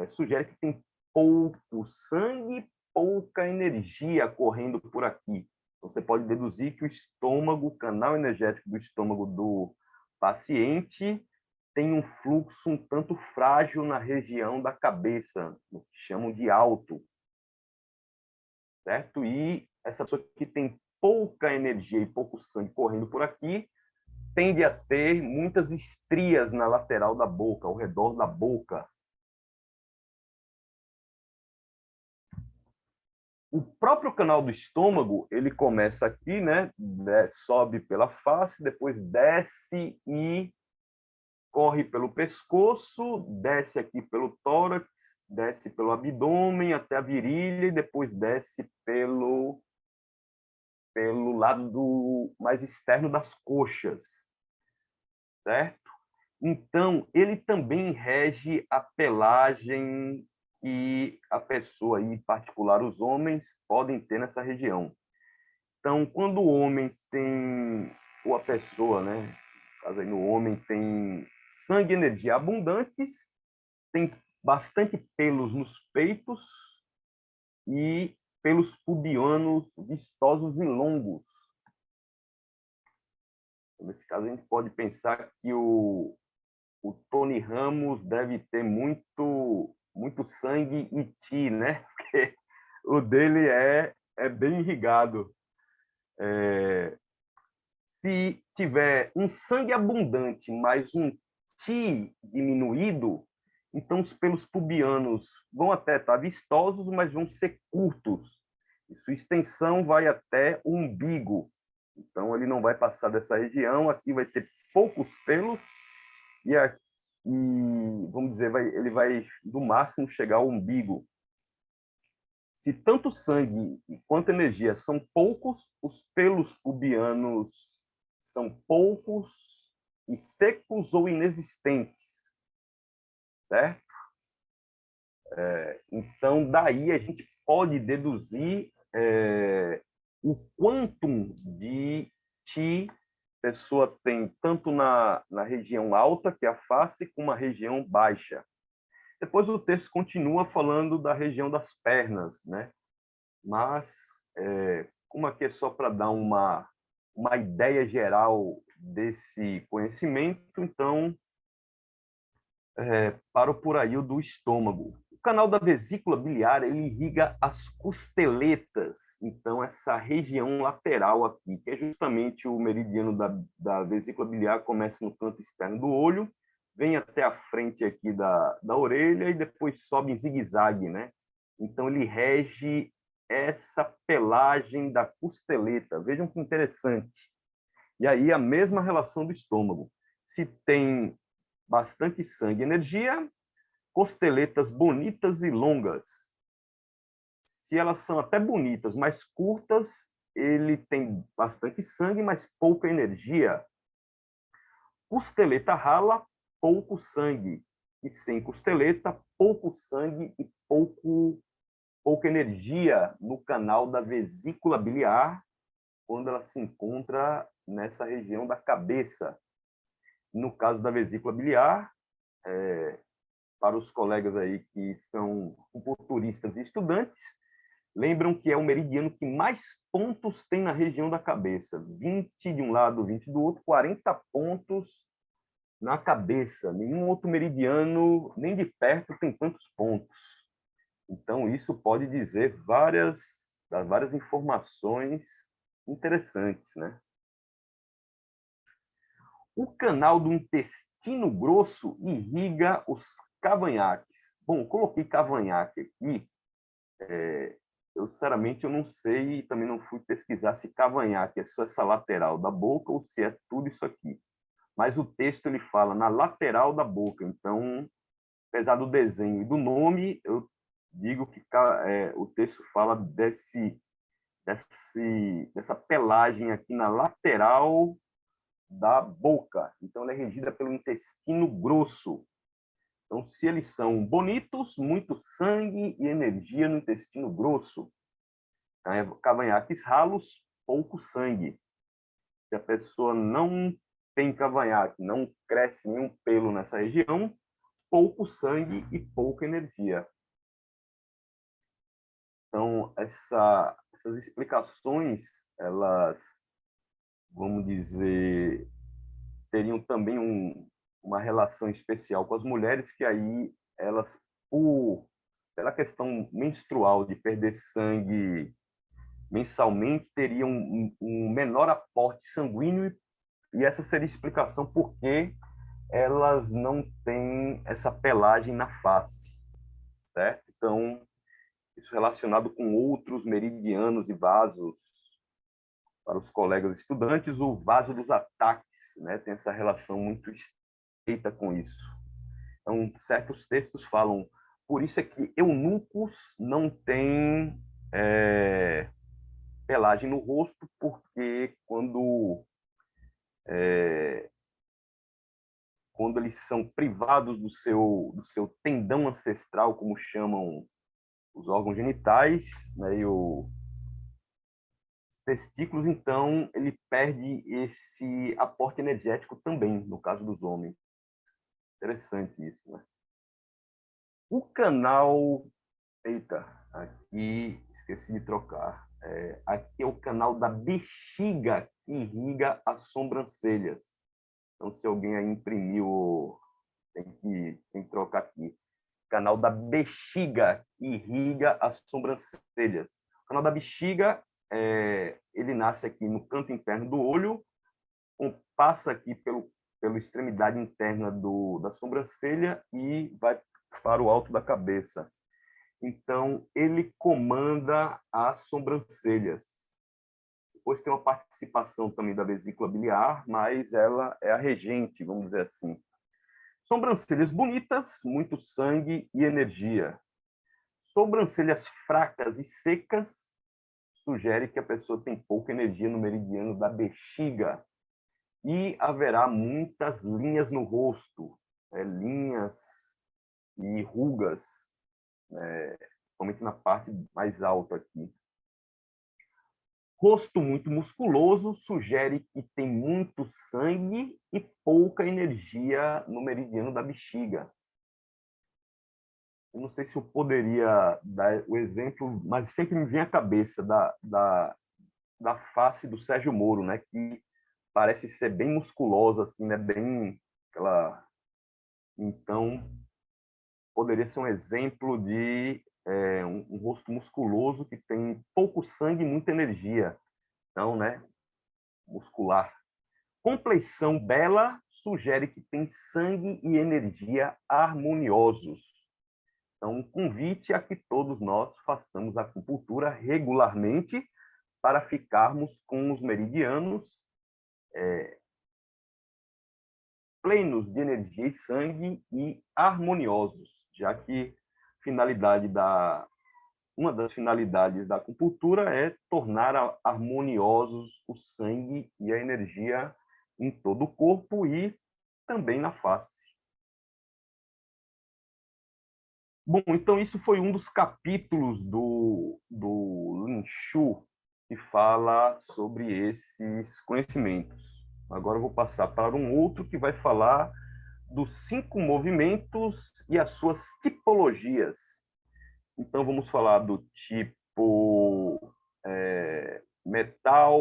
S1: sugere que tem pouco sangue, pouca energia correndo por aqui. Você pode deduzir que o estômago, o canal energético do estômago do paciente tem um fluxo um tanto frágil na região da cabeça, o que chamam de alto, certo? E essa pessoa que tem pouca energia e pouco sangue correndo por aqui tende a ter muitas estrias na lateral da boca, ao redor da boca. O próprio canal do estômago, ele começa aqui, né? Sobe pela face, depois desce e corre pelo pescoço, desce aqui pelo tórax, desce pelo abdômen até a virilha e depois desce pelo lado mais externo das coxas, certo? Então, ele também rege a pelagem que a pessoa, em particular os homens, podem ter nessa região. Então, quando o homem tem, ou a pessoa, né, no caso aí no homem, tem sangue e energia abundantes, tem bastante pelos nos peitos e pelos pubianos vistosos e longos. Nesse caso, a gente pode pensar que o Tony Ramos deve ter muito sangue e ti, né? Porque o dele é bem irrigado. Se tiver um sangue abundante, mas um ti diminuído, então os pelos pubianos vão até estar vistosos, mas vão ser curtos. E sua extensão vai até o umbigo. Então ele não vai passar dessa região, aqui vai ter poucos pelos e aqui, vamos dizer, ele vai do máximo chegar ao umbigo. Se tanto sangue quanto energia são poucos, os pelos pubianos são poucos e secos ou inexistentes, certo? Então, daí a gente pode deduzir o quantum de ti a pessoa tem tanto na região alta, que é a face, como a região baixa. Depois o texto continua falando da região das pernas, né? Mas, como aqui é só para dar uma ideia geral desse conhecimento, então, paro por aí o do estômago. O canal da vesícula biliar, ele irriga as costeletas, então essa região lateral aqui, que é justamente o meridiano da vesícula biliar, começa no canto externo do olho, vem até a frente aqui da orelha e depois sobe em zigue-zague, né? Então ele rege essa pelagem da costeleta. Vejam que interessante. E aí a mesma relação do estômago. Se tem bastante sangue e energia, costeletas bonitas e longas. Se elas são até bonitas, mas curtas, ele tem bastante sangue, mas pouca energia. Costeleta rala, pouco sangue. E sem costeleta, pouco sangue e pouca energia no canal da vesícula biliar, quando ela se encontra nessa região da cabeça. No caso da vesícula biliar, para os colegas aí que são culturistas e estudantes, lembram que é o meridiano que mais pontos tem na região da cabeça. 20 de um lado, 20 do outro, 40 pontos na cabeça. Nenhum outro meridiano, nem de perto, tem tantos pontos. Então, isso pode dizer várias informações interessantes, né? O canal do intestino grosso irriga os cavanhaques. Bom, coloquei cavanhaque aqui. Eu, sinceramente, eu não sei e também não fui pesquisar se cavanhaque é só essa lateral da boca ou se é tudo isso aqui. Mas o texto ele fala na lateral da boca. Então, apesar do desenho e do nome, eu digo que o texto fala dessa pelagem aqui na lateral da boca. Então, ela é regida pelo intestino grosso. Então, se eles são bonitos, muito sangue e energia no intestino grosso. Cavanhaques ralos, pouco sangue. Se a pessoa não tem cavanhaque, não cresce nenhum pelo nessa região, pouco sangue e pouca energia. Então, essas explicações, elas, vamos dizer, teriam também uma relação especial com as mulheres, que aí elas, pela questão menstrual de perder sangue mensalmente, teriam um menor aporte sanguíneo, e essa seria a explicação por que elas não têm essa pelagem na face, certo? Então, isso relacionado com outros meridianos e vasos, para os colegas estudantes, o vaso dos ataques, né, tem essa relação muito estreita com isso. Então, certos textos falam, por isso é que eunucos não têm pelagem no rosto, porque quando eles são privados do seu tendão ancestral, como chamam os órgãos genitais, né, e os testículos, então, ele perde esse aporte energético também, no caso dos homens. Interessante isso, né? O canal... Eita, aqui esqueci de trocar. Aqui é o canal da bexiga que irriga as sobrancelhas. Então, se alguém aí imprimiu, tem que trocar aqui. Canal da bexiga que irriga as sobrancelhas. O canal da bexiga, ele nasce aqui no canto interno do olho, passa aqui pela extremidade interna da sobrancelha e vai para o alto da cabeça. Então, ele comanda as sobrancelhas. Depois tem uma participação também da vesícula biliar, mas ela é a regente, vamos dizer assim. Sobrancelhas bonitas, muito sangue e energia. Sobrancelhas fracas e secas sugere que a pessoa tem pouca energia no meridiano da bexiga. E haverá muitas linhas no rosto, linhas e rugas, somente na parte mais alta aqui. Rosto muito musculoso sugere que tem muito sangue e pouca energia no meridiano da bexiga. Eu não sei se eu poderia dar o exemplo, mas sempre me vem à cabeça da face do Sérgio Moro, né? Que parece ser bem musculosa, assim, né? Bem aquela... Então, poderia ser um exemplo de um rosto musculoso que tem pouco sangue e muita energia. Então, né? Muscular. Compleição bela sugere que tem sangue e energia harmoniosos. Então, um convite a que todos nós façamos acupuntura regularmente para ficarmos com os meridianos plenos de energia e sangue e harmoniosos. já que uma das finalidades da acupuntura é tornar harmoniosos o sangue e a energia em todo o corpo e também na face. Bom, então isso foi um dos capítulos do Lin Shu, que fala sobre esses conhecimentos. Agora eu vou passar para um outro que vai falar dos 5 movimentos e as suas tipologias. Então vamos falar do tipo metal,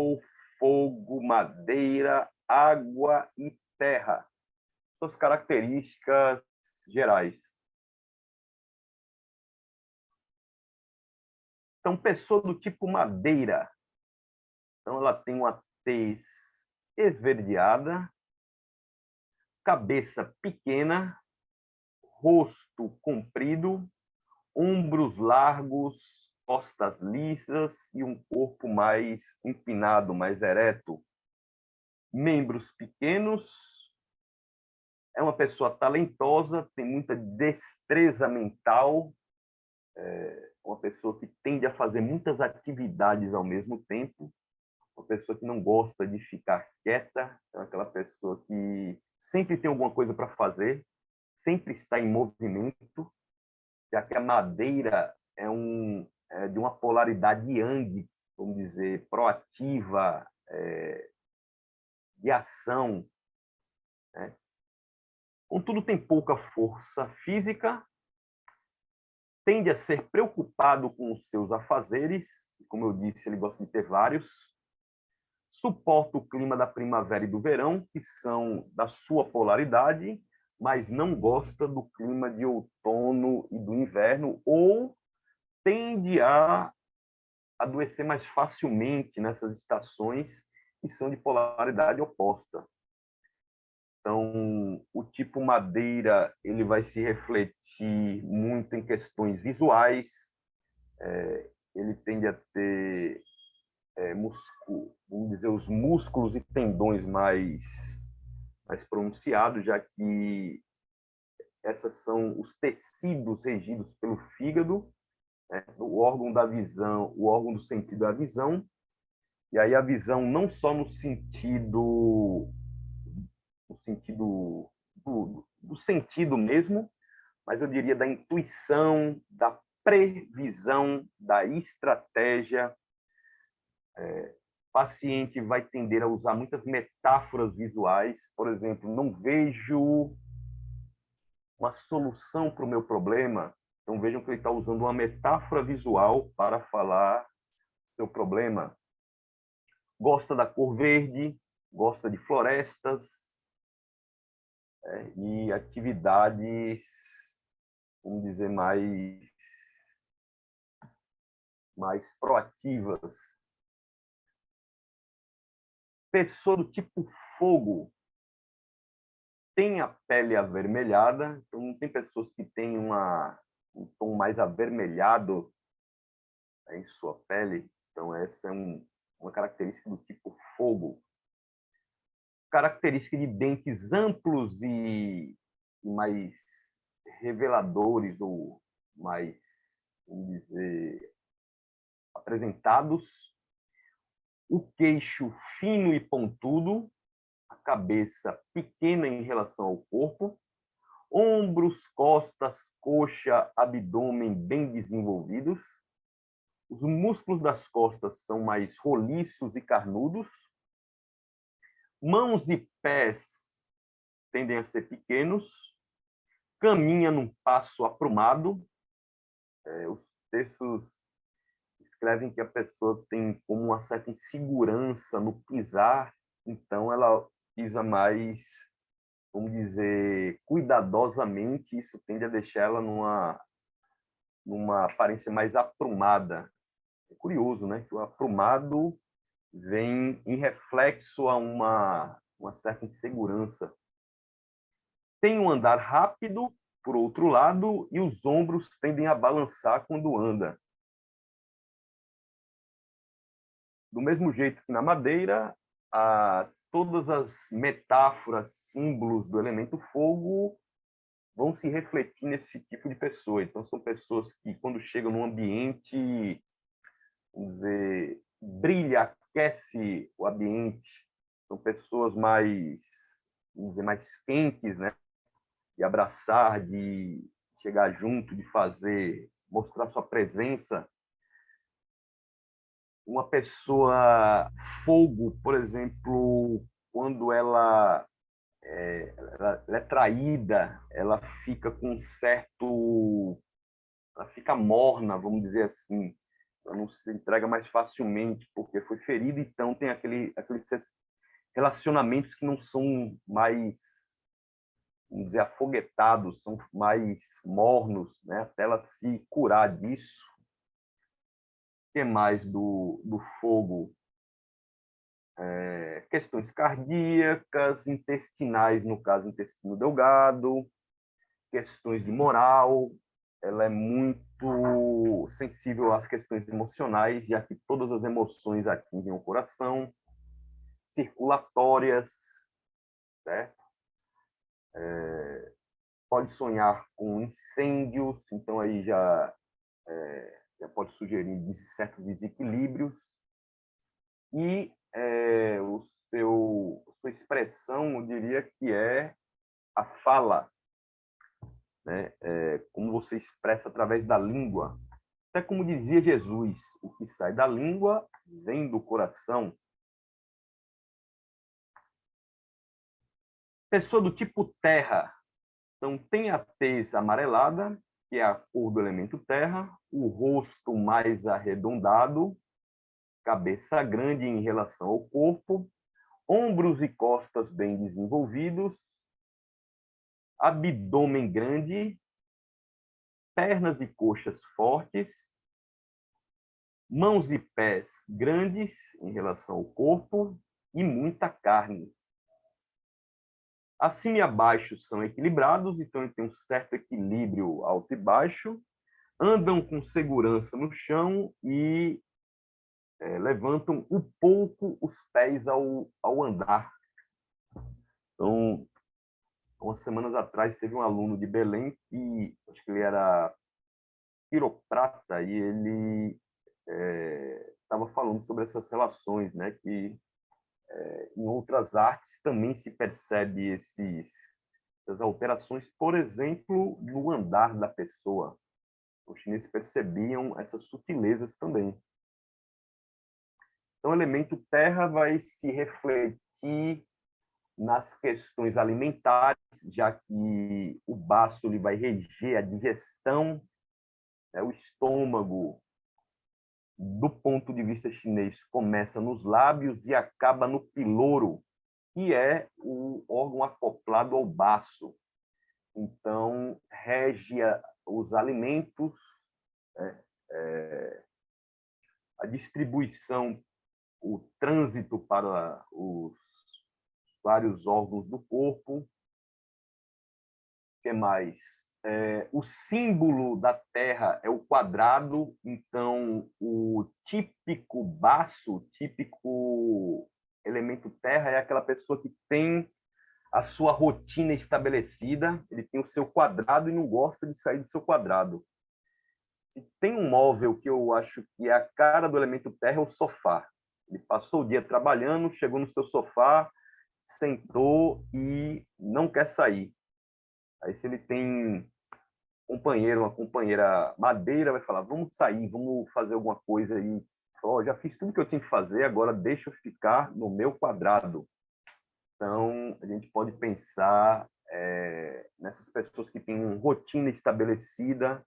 S1: fogo, madeira, água e terra. Suas características gerais. Então, pessoa do tipo madeira. Então, ela tem uma tez esverdeada, cabeça pequena, rosto comprido, ombros largos, costas lisas e um corpo mais empinado, mais ereto. Membros pequenos. É uma pessoa talentosa, tem muita destreza mental, uma pessoa que tende a fazer muitas atividades ao mesmo tempo, uma pessoa que não gosta de ficar quieta, é aquela pessoa que sempre tem alguma coisa para fazer, sempre está em movimento, já que a madeira é de uma polaridade yang, vamos dizer, proativa, de ação, né? Contudo, tem pouca força física, tende a ser preocupado com os seus afazeres, como eu disse, ele gosta de ter vários, suporta o clima da primavera e do verão, que são da sua polaridade, mas não gosta do clima de outono e do inverno, ou tende a adoecer mais facilmente nessas estações que são de polaridade oposta. Então, o tipo madeira ele vai se refletir muito em questões visuais, ele tende a ter vamos dizer, os músculos e tendões mais pronunciados, já que essas são os tecidos regidos pelo fígado, né? O órgão da visão, o órgão do sentido da visão, e aí a visão não só no sentido do sentido mesmo, mas eu diria da intuição, da previsão, da estratégia. O paciente vai tender a usar muitas metáforas visuais. Por exemplo, não vejo uma solução para o meu problema. Então vejam que ele está usando uma metáfora visual para falar seu problema. Gosta da cor verde, gosta de florestas, e atividades, vamos dizer, mais proativas. Pessoa do tipo fogo tem a pele avermelhada, então tem pessoas que têm um tom mais avermelhado, né, em sua pele, então essa é uma característica do tipo fogo. Característica de dentes amplos e mais reveladores, ou mais, vamos dizer, apresentados. O queixo fino e pontudo, a cabeça pequena em relação ao corpo, ombros, costas, coxa, abdômen bem desenvolvidos. Os músculos das costas são mais roliços e carnudos. Mãos e pés tendem a ser pequenos. Caminha num passo aprumado. Os textos escrevem que a pessoa tem como uma certa insegurança no pisar, então ela pisa mais, vamos dizer, cuidadosamente. Isso tende a deixar ela numa aparência mais aprumada. É curioso, né? Que o aprumado vem em reflexo a uma certa insegurança. Tem um andar rápido, por outro lado, e os ombros tendem a balançar quando anda. Do mesmo jeito que na madeira, todas as metáforas, símbolos do elemento fogo vão se refletir nesse tipo de pessoa. Então, são pessoas que, quando chegam num ambiente, vamos dizer, brilha, aquece o ambiente. São pessoas mais, vamos dizer, mais quentes, né? De abraçar, de chegar junto, de fazer, mostrar sua presença. Uma pessoa fogo, por exemplo, quando ela é traída, ela fica com um certo, ela fica morna, vamos dizer assim, ela não se entrega mais facilmente porque foi ferida, então tem aqueles relacionamentos que não são mais, vamos dizer, afoguetados, são mais mornos, né? Até ela se curar disso. O que mais do fogo? Questões cardíacas, intestinais, no caso, intestino delgado, questões de moral. Ela é muito sensível às questões emocionais, já que todas as emoções atingem o coração. Circulatórias, certo? Pode sonhar com incêndios, então aí já pode sugerir certos desequilíbrios. E sua expressão, eu diria que é a fala, né? Como você expressa através da língua. Até como dizia Jesus, o que sai da língua vem do coração. Pessoa do tipo terra, então tem a tez amarelada, que é a cor do elemento terra, o rosto mais arredondado, cabeça grande em relação ao corpo, ombros e costas bem desenvolvidos, abdômen grande, pernas e coxas fortes, mãos e pés grandes em relação ao corpo e muita carne. Acima e abaixo são equilibrados, então ele tem um certo equilíbrio alto e baixo, andam com segurança no chão e levantam um pouco os pés ao andar. Então, umas semanas atrás, teve um aluno de Belém que, acho que ele era quiroprata, e ele estava falando sobre essas relações, né? Que em outras artes também se percebe essas alterações, por exemplo, no andar da pessoa. Os chineses percebiam essas sutilezas também. Então, o elemento terra vai se refletir nas questões alimentares, já que o baço ele vai reger a digestão, né? O estômago, do ponto de vista chinês, começa nos lábios e acaba no piloro, que é o órgão acoplado ao baço. Então, rege os alimentos, né? A distribuição, o trânsito para os vários órgãos do corpo. O que mais? O símbolo da Terra é o quadrado, então o típico baço, típico elemento Terra é aquela pessoa que tem a sua rotina estabelecida, ele tem o seu quadrado e não gosta de sair do seu quadrado. Se tem um móvel que eu acho que é a cara do elemento terra, é o sofá. Ele passou o dia trabalhando, chegou no seu sofá, sentou e não quer sair. Aí se ele tem companheiro, uma companheira madeira, vai falar, vamos sair, vamos fazer alguma coisa aí. Oh, já fiz tudo que eu tinha que fazer, agora deixa eu ficar no meu quadrado. Então, a gente pode pensar nessas pessoas que têm uma rotina estabelecida,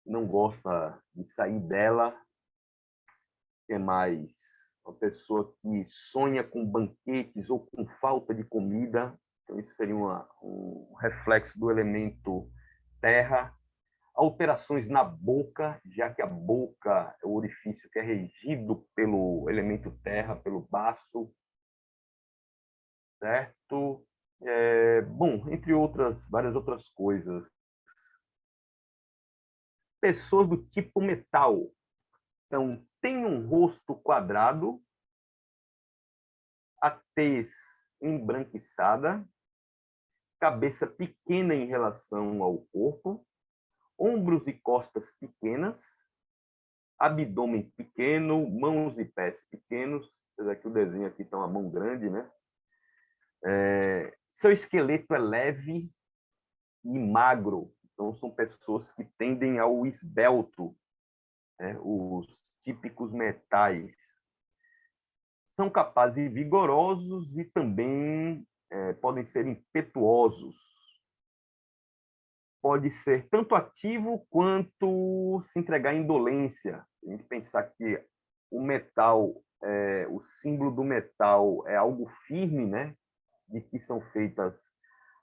S1: não gosta de sair dela. O que mais? Uma pessoa que sonha com banquetes ou com falta de comida. Então, isso seria um reflexo do elemento terra. Alterações na boca, já que a boca é o orifício que é regido pelo elemento terra, pelo baço, certo? Bom, entre várias outras coisas. Pessoas do tipo metal. Então, tem um rosto quadrado, a tez embranquiçada, cabeça pequena em relação ao corpo, ombros e costas pequenas, abdômen pequeno, mãos e pés pequenos. Aqui o desenho aqui está uma mão grande, né? Seu esqueleto é leve e magro. Então, são pessoas que tendem ao esbelto, né? Os típicos metais. São capazes e vigorosos e também podem ser impetuosos. Pode ser tanto ativo quanto se entregar à indolência. A gente pensar que o metal, o símbolo do metal é algo firme, né? De que são feitas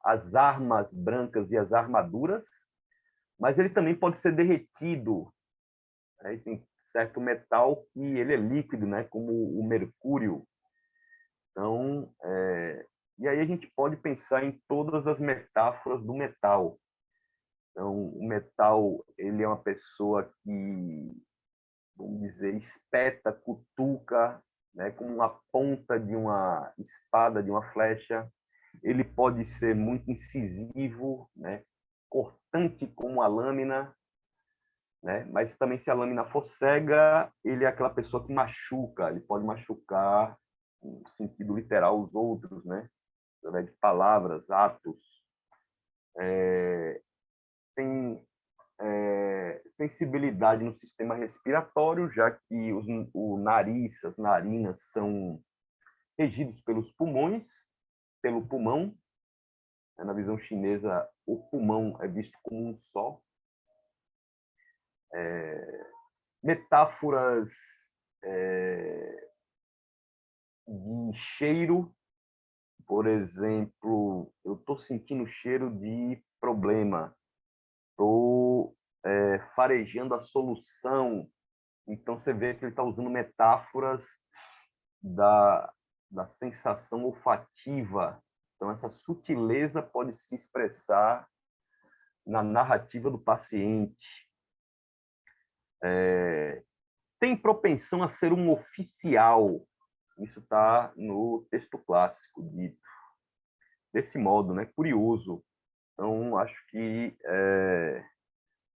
S1: as armas brancas e as armaduras, mas ele também pode ser derretido. Aí tem certo metal que ele é líquido, né? Como o mercúrio. Então, e aí a gente pode pensar em todas as metáforas do metal. Então, o metal, ele é uma pessoa que, vamos dizer, espeta, cutuca, né, como uma ponta de uma espada, de uma flecha. Ele pode ser muito incisivo, né, cortante como a lâmina, né, mas também se a lâmina for cega, ele é aquela pessoa que machuca, ele pode machucar, no sentido literal, os outros, né, através de palavras, atos. Tem sensibilidade no sistema respiratório, já que o nariz, as narinas são regidos pelos pulmões, pelo pulmão. Na visão chinesa, o pulmão é visto como um só. Metáforas de cheiro, por exemplo, eu estou sentindo cheiro de problema, estou farejando a solução. Então, você vê que ele está usando metáforas da, da sensação olfativa. Então, essa sutileza pode se expressar na narrativa do paciente. Tem propensão a ser um oficial. Isso está no texto clássico, dito desse modo, né? Curioso. Então, acho que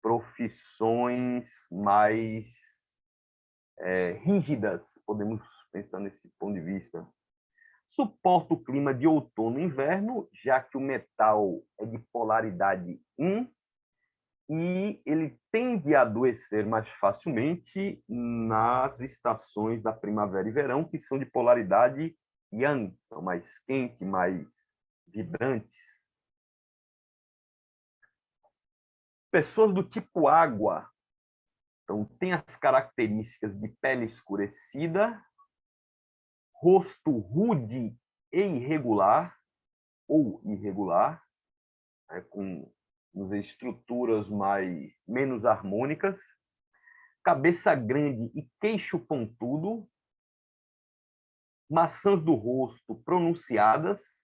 S1: profissões mais rígidas, podemos pensar nesse ponto de vista. Suporta o clima de outono e inverno, já que o metal é de polaridade yin, e ele tende a adoecer mais facilmente nas estações da primavera e verão, que são de polaridade yang, são mais quentes, mais vibrantes. Pessoas do tipo água, então, tem as características de pele escurecida, rosto rude e irregular, ou irregular, né, com estruturas menos harmônicas, cabeça grande e queixo pontudo, maçãs do rosto pronunciadas,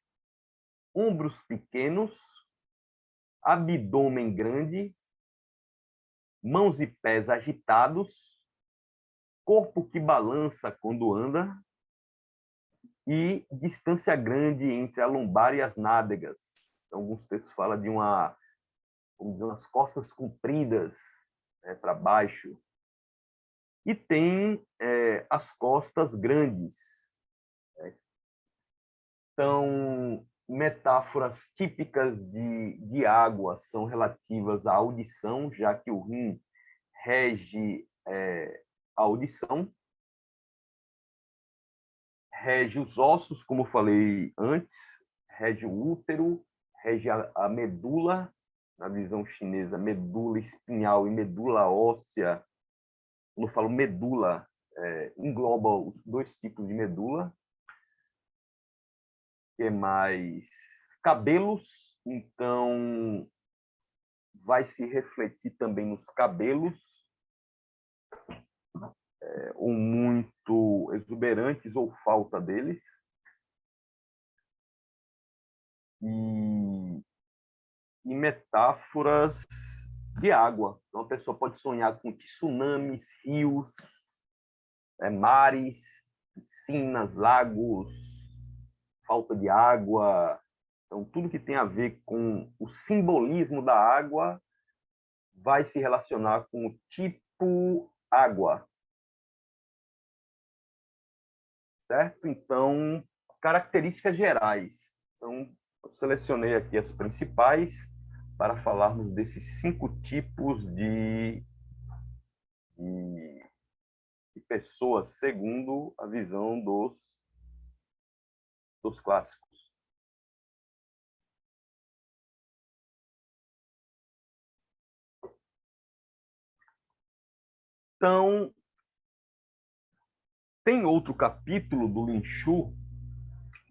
S1: ombros pequenos, abdômen grande, mãos e pés agitados, corpo que balança quando anda e distância grande entre a lombar e as nádegas. Então, alguns textos falam de umas costas compridas, né, para baixo. E tem as costas grandes. Né? Então, metáforas típicas de água são relativas à audição, já que o rim rege a audição, rege os ossos, como eu falei antes, rege o útero, rege a medula, na visão chinesa, medula espinhal e medula óssea. Quando eu falo medula, engloba os dois tipos de medula. Que mais? Cabelos, então vai se refletir também nos cabelos, ou muito exuberantes ou falta deles. E metáforas de água. Então, a pessoa pode sonhar com tsunamis, rios, mares, piscinas, lagos, falta de água. Então, tudo que tem a ver com o simbolismo da água vai se relacionar com o tipo água, certo? Então, características gerais. Então, eu selecionei aqui as principais para falarmos desses 5 tipos de, de pessoas, segundo a visão dos clássicos. Então, tem outro capítulo do Lin Shu,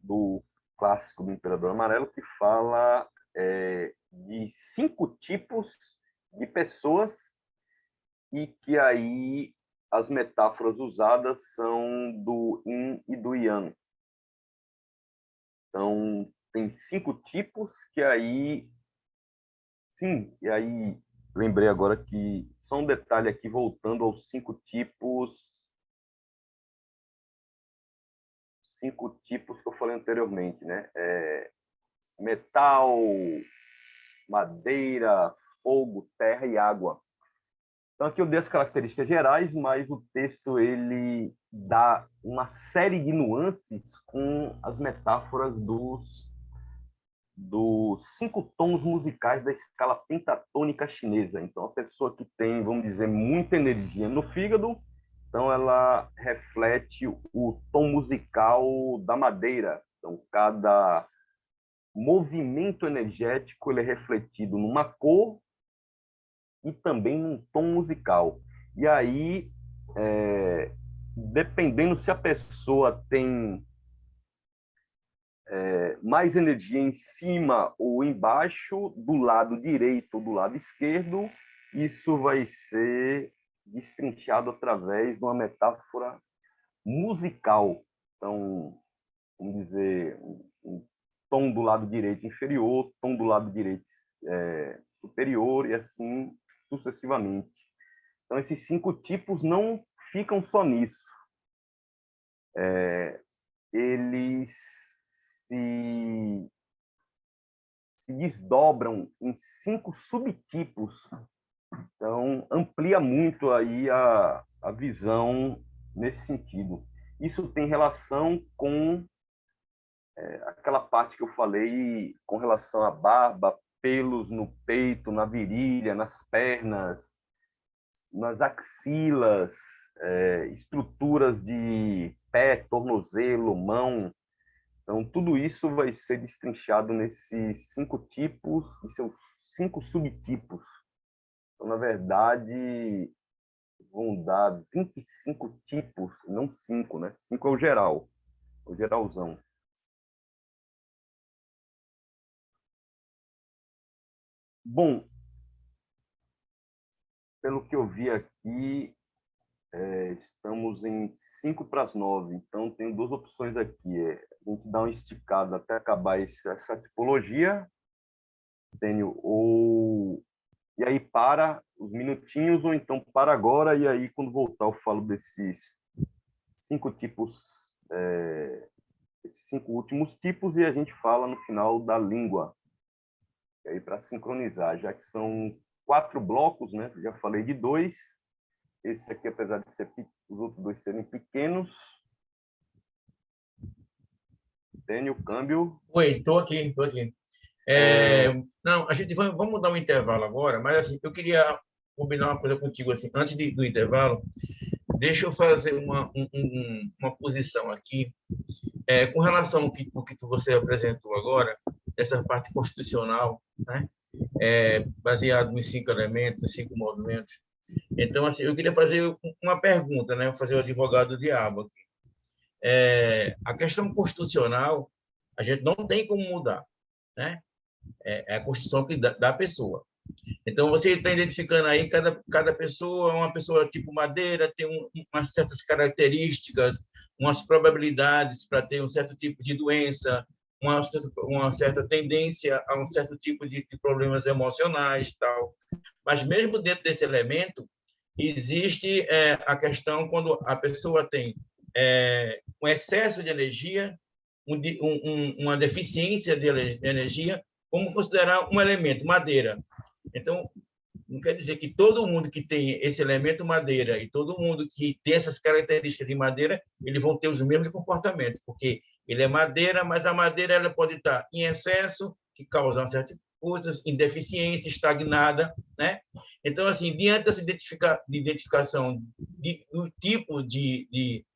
S1: do clássico do Imperador Amarelo, que fala de 5 tipos de pessoas e que aí as metáforas usadas são do Yin e do Yang. Então, tem 5 tipos que aí... Sim, e aí lembrei agora que só um detalhe aqui, voltando aos 5 tipos que eu falei anteriormente, né? Metal, madeira, fogo, terra e água. Então aqui eu dei as características gerais, mas o texto ele dá uma série de nuances com as metáforas dos 5 tons musicais da escala pentatônica chinesa. Então, a pessoa que tem, vamos dizer, muita energia no fígado, então ela reflete o tom musical da madeira. Então, cada movimento energético ele é refletido numa cor e também num tom musical. E aí, dependendo se a pessoa tem mais energia em cima ou embaixo, do lado direito ou do lado esquerdo, isso vai ser destrinchado através de uma metáfora musical. Então, vamos dizer, um tom do lado direito inferior, tom do lado direito superior e assim sucessivamente. Então, esses 5 tipos não ficam só nisso. Eles se desdobram em 5 subtipos. Então, amplia muito aí a visão nesse sentido. Isso tem relação com aquela parte que eu falei com relação à barba, pelos no peito, na virilha, nas pernas, nas axilas, estruturas de pé, tornozelo, mão. Então, tudo isso vai ser destrinchado nesses 5 tipos e seus 5 subtipos. Então, na verdade, vão dar 25 tipos, não 5, né? 5 é o geralzão. Bom, pelo que eu vi aqui, estamos em 5 para as 9, então tem 2 opções aqui. A gente dá uma esticada até acabar essa tipologia, Daniel, e aí para os minutinhos, ou então para agora, e aí quando voltar eu falo desses 5 tipos, esses 5 últimos tipos, e a gente fala no final da língua, e aí para sincronizar, já que são 4 blocos, né? Já falei de 2, esse aqui, apesar de ser os outros 2 serem pequenos, tem o câmbio.
S2: Oi, estou aqui, estou aqui. Não, a gente vamos dar um intervalo agora, mas assim, eu queria combinar uma coisa contigo assim, antes do intervalo. Deixa eu fazer uma posição aqui com relação ao que você apresentou agora, essa parte constitucional, né? Baseado nos 5 elementos, nos 5 movimentos. Então, assim, eu queria fazer uma pergunta, né? Fazer o advogado do diabo aqui. A questão constitucional, a gente não tem como mudar, né? É a Constituição da pessoa. Então, você está identificando aí, cada pessoa é uma pessoa tipo madeira, tem umas certas características, umas probabilidades para ter um certo tipo de doença, uma certa tendência a um certo tipo de problemas emocionais e tal. Mas, mesmo dentro desse elemento, existe a questão quando a pessoa tem um excesso de energia uma deficiência de energia, como considerar um elemento, madeira. Então, não quer dizer que todo mundo que tem esse elemento madeira e todo mundo que tem essas características de madeira, eles vão ter os mesmos comportamentos, porque ele é madeira, mas a madeira ela pode estar em excesso, que causa uma certa coisas, em deficiência, estagnada, né? Então, assim, diante dessa identificação do tipo de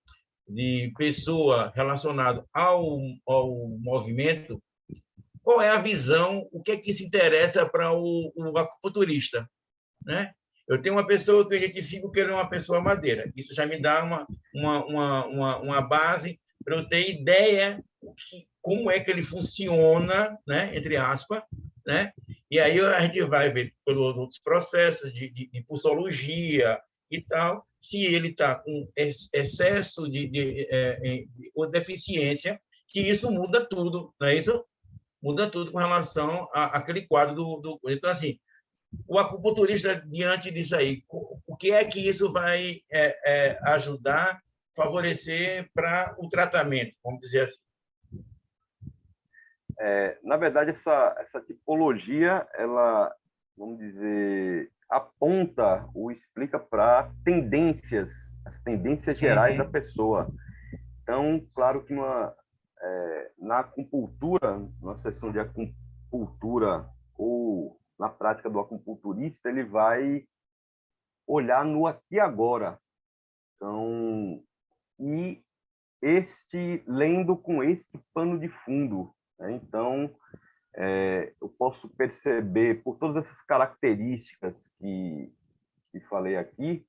S2: pessoa relacionado ao movimento, qual é a visão, o que é que se interessa para o acupunturista, né? Eu tenho uma pessoa que eu identifico que ele é uma pessoa madeira. Isso já me dá uma base para eu ter ideia como é que ele funciona, né? Entre aspas, né? E aí a gente vai ver pelos outros processos de pulsologia e tal, se ele está com excesso ou deficiência, que isso muda tudo, não é isso? Muda tudo com relação àquele quadro Então, assim, o acupunturista, diante disso aí, o que é que isso vai ajudar, favorecer para o tratamento, vamos dizer assim?
S1: Na verdade, essa tipologia, ela, vamos dizer, aponta ou explica para tendências, as tendências gerais da pessoa. Então, claro que na acupuntura, numa sessão de acupuntura ou na prática do acupunturista, ele vai olhar no aqui e agora. Então, e lendo com este pano de fundo, né? Então, eu posso perceber, por todas essas características que falei aqui,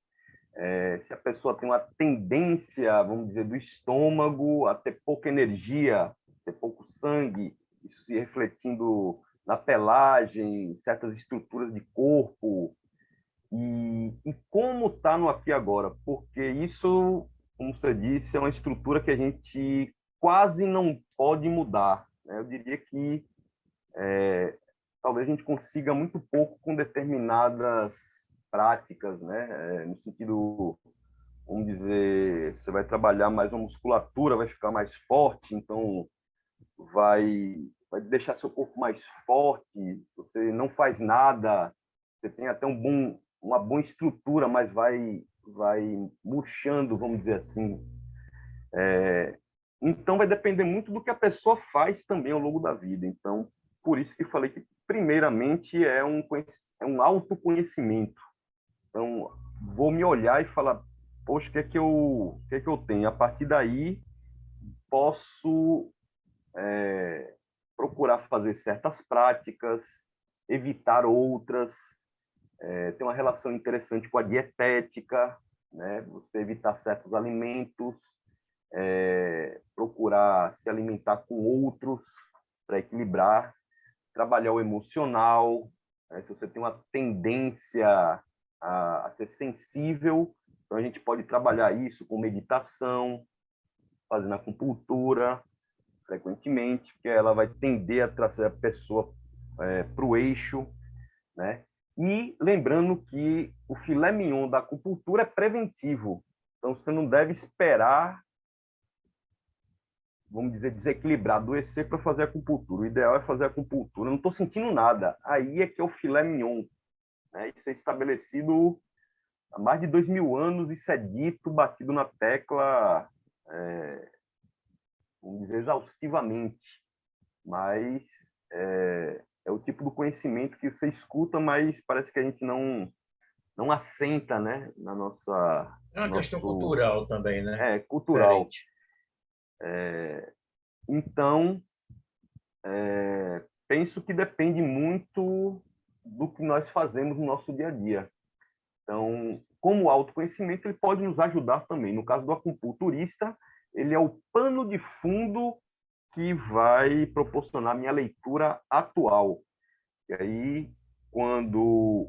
S1: se a pessoa tem uma tendência, vamos dizer, do estômago a ter pouca energia, ter pouco sangue, isso se refletindo na pelagem, certas estruturas de corpo, e como está no aqui e agora, porque isso, como você disse, é uma estrutura que a gente quase não pode mudar, né? Eu diria que talvez a gente consiga muito pouco com determinadas práticas, né? No sentido, vamos dizer, você vai trabalhar mais uma musculatura, vai ficar mais forte, então vai deixar seu corpo mais forte, você não faz nada, você tem até uma boa estrutura, mas vai murchando, vamos dizer assim. Então, vai depender muito do que a pessoa faz também ao longo da vida. Então, por isso que falei que, primeiramente, é um autoconhecimento. Então, vou me olhar e falar, poxa, o que é que eu tenho? A partir daí, posso procurar fazer certas práticas, evitar outras, ter uma relação interessante com a dietética, né? Você evitar certos alimentos, procurar se alimentar com outros para equilibrar, trabalhar o emocional, né? Se você tem uma tendência a ser sensível, então a gente pode trabalhar isso com meditação, fazendo acupuntura frequentemente, porque ela vai tender a trazer a pessoa para o eixo, né? E lembrando que o filé mignon da acupuntura é preventivo, então você não deve esperar, vamos dizer, desequilibrar, adoecer para fazer acupuntura. O ideal é fazer acupuntura. Eu não estou sentindo nada. Aí é que é o filé mignon, né? Isso é estabelecido há mais de 2000 anos, isso é dito, batido na tecla, vamos dizer, exaustivamente. Mas é o tipo do conhecimento que você escuta, mas parece que a gente não assenta, né, na nossa
S2: É uma questão
S1: nosso
S2: cultural também, né?
S1: cultural.
S2: Diferente.
S1: Então, penso que depende muito do que nós fazemos no nosso dia a dia. Então, como o autoconhecimento, ele pode nos ajudar também. No caso do acupunturista, ele é o pano de fundo que vai proporcionar minha leitura atual. E aí, quando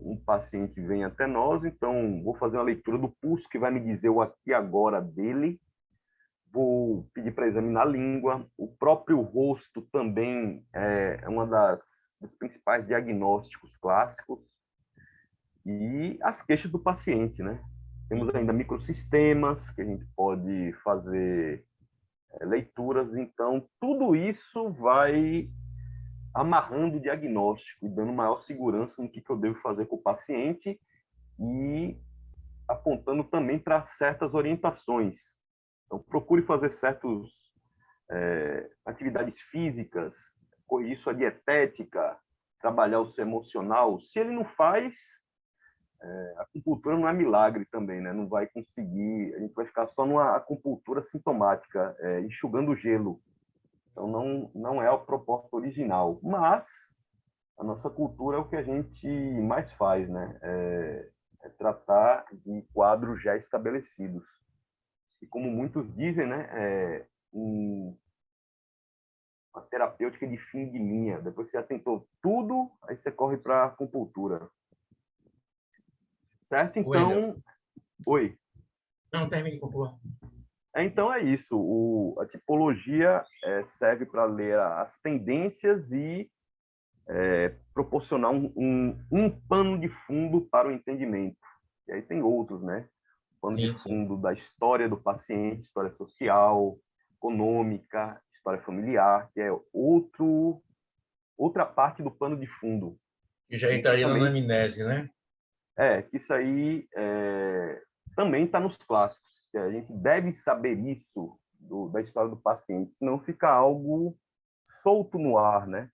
S1: um paciente vem até nós, então vou fazer uma leitura do pulso que vai me dizer o aqui e agora dele, vou pedir para examinar a língua, o próprio rosto também é uma dos principais diagnósticos clássicos, e as queixas do paciente, né? Temos ainda microsistemas que a gente pode fazer leituras. Então, tudo isso vai amarrando o diagnóstico e dando maior segurança no que eu devo fazer com o paciente e apontando também para certas orientações. Então, procure fazer certas atividades físicas, corrigir sua dietética, trabalhar o seu emocional. Se ele não faz, a acupuntura não é milagre também, né? Não vai conseguir, a gente vai ficar só numa acupuntura sintomática, enxugando gelo. Então, não é a proposta original. Mas a nossa cultura é o que a gente mais faz, né? É tratar de quadros já estabelecidos. E como muitos dizem, né? Uma terapêutica de fim de linha. Depois que você já tentou tudo, aí você corre para a acupuntura. Certo?
S2: Wendel,
S1: Então, oi.
S2: não, termine, por favor.
S1: Então é isso. A tipologia serve para ler as tendências e proporcionar um pano de fundo para o entendimento. E aí tem outros, né? Pano de
S2: Sim, sim.
S1: fundo da história do paciente, história social, econômica, história familiar, que é outra parte do pano de fundo.
S2: Eu já
S1: A gente
S2: entraria na
S1: também
S2: anamnese, né?
S1: que isso aí também está nos clássicos. A gente deve saber isso da história do paciente, senão fica algo solto no ar, né?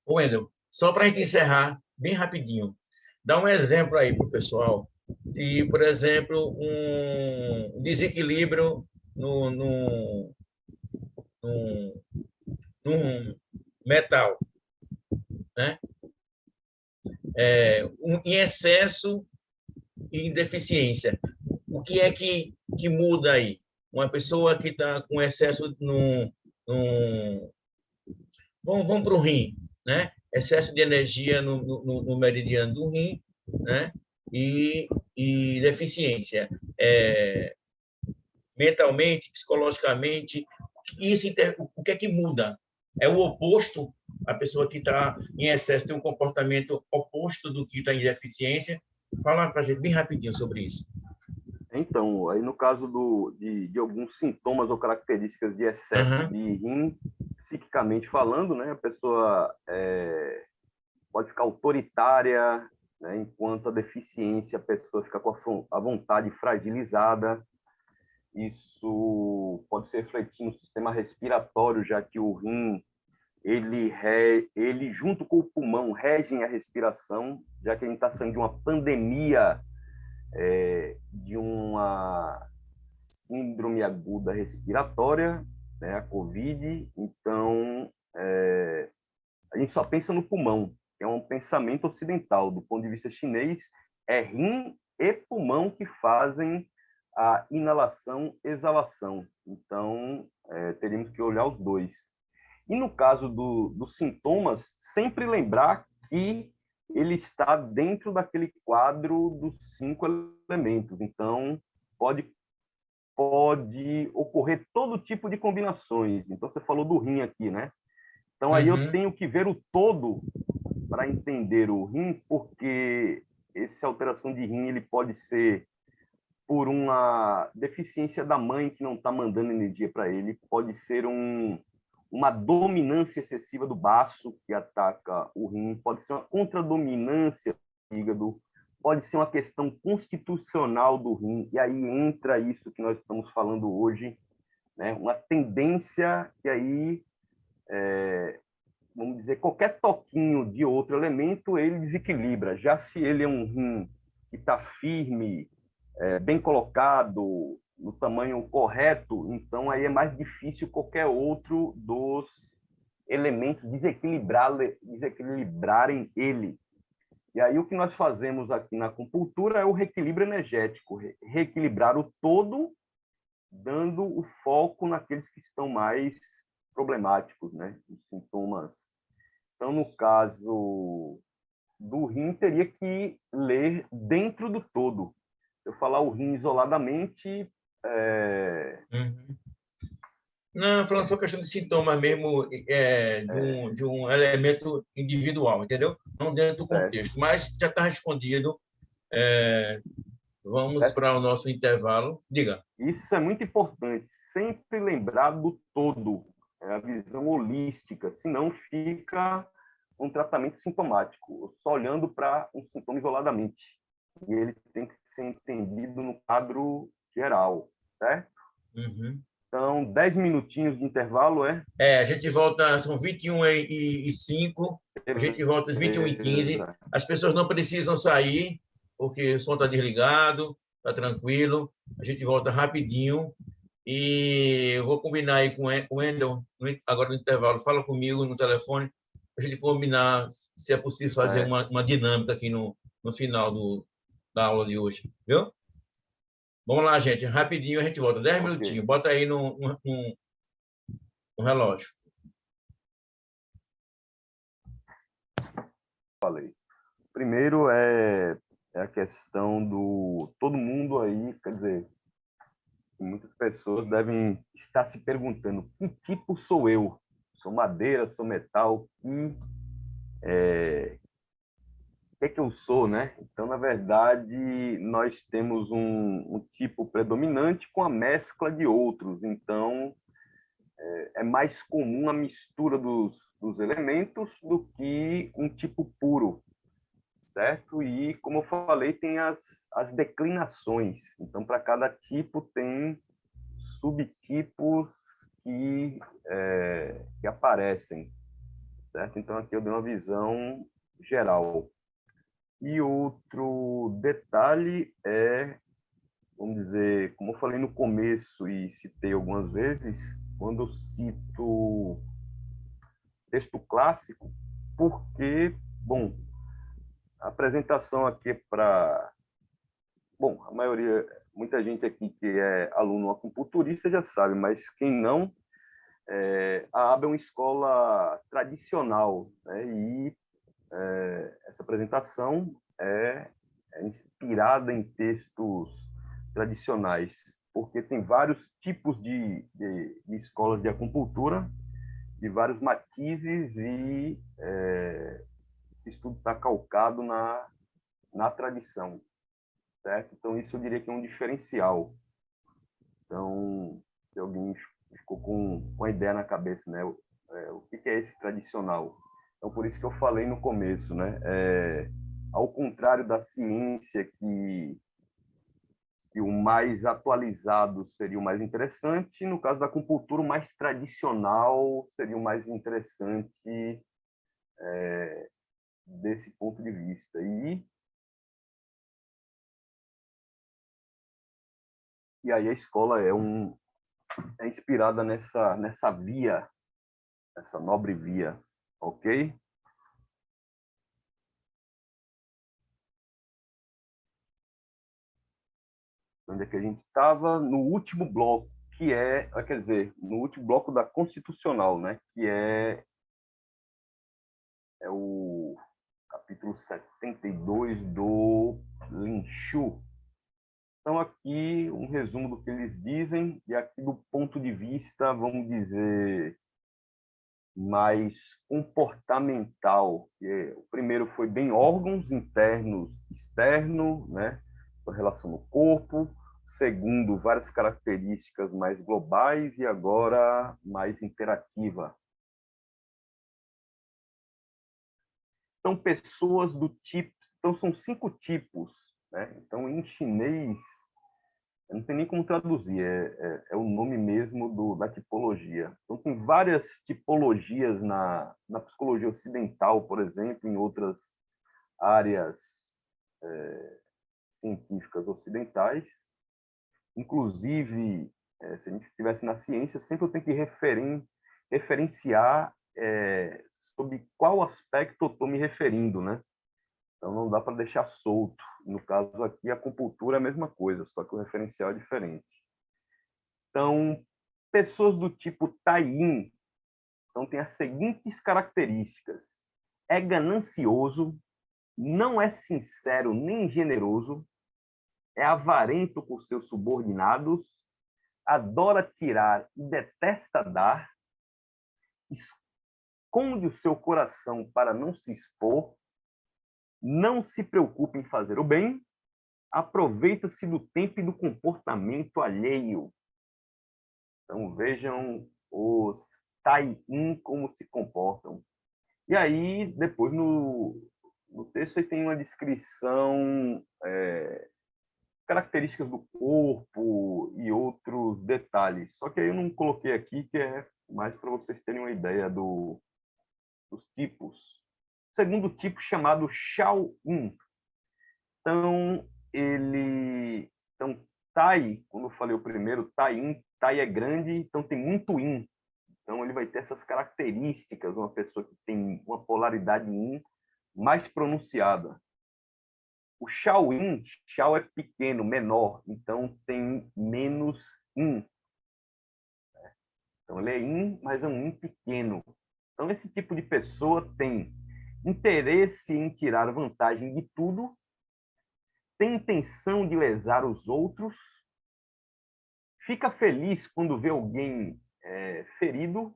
S2: Wendel, só para a gente encerrar, bem rapidinho, dá um exemplo aí para o pessoal de, por exemplo, um desequilíbrio num, num metal, né? Em excesso e em deficiência. O que é que muda aí? Uma pessoa que está com excesso vamos para o rim, né? Excesso de energia no meridiano do rim, né? E deficiência mentalmente, psicologicamente. O que é que muda? É o oposto. A pessoa que está em excesso tem um comportamento oposto do que está em deficiência. Fala para a gente bem rapidinho sobre isso.
S1: Então, aí no caso de alguns sintomas ou características de excesso
S2: Uhum.
S1: de rim, psiquicamente falando, né, a pessoa pode ficar autoritária, né, enquanto a deficiência, a pessoa fica com a vontade fragilizada. Isso pode se refletir no sistema respiratório, já que o rim, ele junto com o pulmão, regem a respiração, já que a gente está saindo de uma pandemia, de uma síndrome aguda respiratória, né, a COVID. Então, a gente só pensa no pulmão, que é um pensamento ocidental. Do ponto de vista chinês, é rim e pulmão que fazem a inalação, exalação. Então, teríamos que olhar os dois. E no caso dos sintomas, sempre lembrar que ele está dentro daquele quadro dos 5 elementos. Então, pode ocorrer todo tipo de combinações. Então, você falou do rim aqui, né? Então, aí eu
S2: Uhum.
S1: tenho que ver o todo para entender o rim, porque essa alteração de rim ele pode ser por uma deficiência da mãe que não está mandando energia para ele, pode ser uma dominância excessiva do baço que ataca o rim, pode ser uma contradominância do fígado, pode ser uma questão constitucional do rim, e aí entra isso que nós estamos falando hoje, né? Uma tendência que aí, vamos dizer, qualquer toquinho de outro elemento, ele desequilibra. Já se ele é um rim que está firme, bem colocado, no tamanho correto, então aí é mais difícil qualquer outro dos elementos desequilibrarem ele. E aí o que nós fazemos aqui na acupuntura é o reequilíbrio energético, reequilibrar o todo, dando o foco naqueles que estão mais problemáticos, né? Os sintomas. Então, no caso do rim, teria que ler dentro do todo. Se eu falar o rim isoladamente,
S2: Uhum. Não, falando só questão de sintomas mesmo, de um elemento individual, entendeu? Não dentro do
S1: certo.
S2: contexto. Mas já está respondido. Vamos
S1: certo?
S2: para o nosso intervalo. Diga.
S1: Isso é muito importante, sempre lembrar do todo, a visão holística, senão fica um tratamento sintomático, só olhando para um sintoma isoladamente. E ele tem que ser entendido no quadro geral, certo?
S2: Uhum.
S1: Então, 10 minutinhos de intervalo é?
S2: A gente volta, são 21h05, a gente volta às 21h15.
S1: Beleza.
S2: As pessoas não precisam sair, porque o som está desligado, está tranquilo. A gente volta rapidinho. E eu vou combinar aí com o Wendel, agora no intervalo. Fala comigo no telefone, a gente combinar se é possível fazer
S1: Certo.
S2: uma dinâmica aqui no final da aula de hoje. Viu? Vamos lá, gente. Rapidinho a gente volta. 10
S1: Ok,
S2: minutinhos. Bota aí no relógio.
S1: falei. Primeiro é a questão do todo mundo aí, quer dizer, muitas pessoas devem estar se perguntando: que tipo sou eu? Sou madeira, sou metal? Que é que eu sou, né? Então, na verdade, nós temos um tipo predominante com a mescla de outros. Então, é mais comum a mistura dos elementos do que um tipo puro, certo? E, como eu falei, tem as declinações. Então, para cada tipo, tem subtipos que aparecem, certo? Então, aqui eu dei uma visão geral. E outro detalhe é, vamos dizer, como eu falei no começo e citei algumas vezes, quando eu cito texto clássico, porque, bom, a apresentação aqui é para, bom, a maioria, muita gente aqui que é aluno acupunturista já sabe, mas quem não, a ABA é uma escola tradicional, né? E essa apresentação é inspirada em textos tradicionais, porque tem vários tipos de escolas de acupuntura, de vários matizes, e esse estudo está calcado na tradição, certo? Então, isso eu diria que é um diferencial. Então, se alguém ficou com a ideia na cabeça, né? O que é esse tradicional? Então, por isso que eu falei no começo, né? Ao contrário da ciência, que o mais atualizado seria o mais interessante, no caso da acupuntura, o mais tradicional seria o mais interessante desse ponto de vista. E aí a escola é inspirada nessa via, essa nobre via, ok? Onde é que a gente estava? No último bloco, que quer dizer, no último bloco da Constitucional, né? Que é o capítulo 72 do Lin Shu. Então, aqui um resumo do que eles dizem, e aqui do ponto de vista, vamos dizer, mais comportamental. O primeiro foi bem órgãos internos, externo, né? A relação no corpo. Segundo, várias características mais globais e agora mais interativa. Então, pessoas do tipo... Então, são 5 tipos, né? Então, em chinês, eu não tem nem como traduzir, é o nome mesmo da tipologia. Então, tem várias tipologias na psicologia ocidental, por exemplo, em outras áreas científicas ocidentais. Inclusive, se a gente estivesse na ciência, sempre eu tenho que referenciar sobre qual aspecto eu estou me referindo, né? Então, não dá para deixar solto. No caso aqui, a acupuntura é a mesma coisa, só que o referencial é diferente. Então, pessoas do tipo Tai-Yin, então, tem as seguintes características. É ganancioso, não é sincero nem generoso, é avarento por seus subordinados, adora tirar e detesta dar, esconde o seu coração para não se expor, não se preocupa em fazer o bem, aproveita-se do tempo e do comportamento alheio. Então, vejam os Tai-in como se comportam. E aí, depois, no texto, aí tem uma descrição, características do corpo e outros detalhes. Só que aí eu não coloquei aqui, que é mais para vocês terem uma ideia dos tipos. Segundo tipo, chamado Shao-in. Então, Tai, como eu falei o primeiro, Tai-in, Tai é grande, então tem muito In. Então, ele vai ter essas características, uma pessoa que tem uma polaridade In mais pronunciada. O Shao-in, Shao é pequeno, menor, então tem menos In. Então, ele é In, mas é um In pequeno. Então, esse tipo de pessoa tem interesse em tirar vantagem de tudo, tem intenção de lesar os outros, fica feliz quando vê alguém ferido,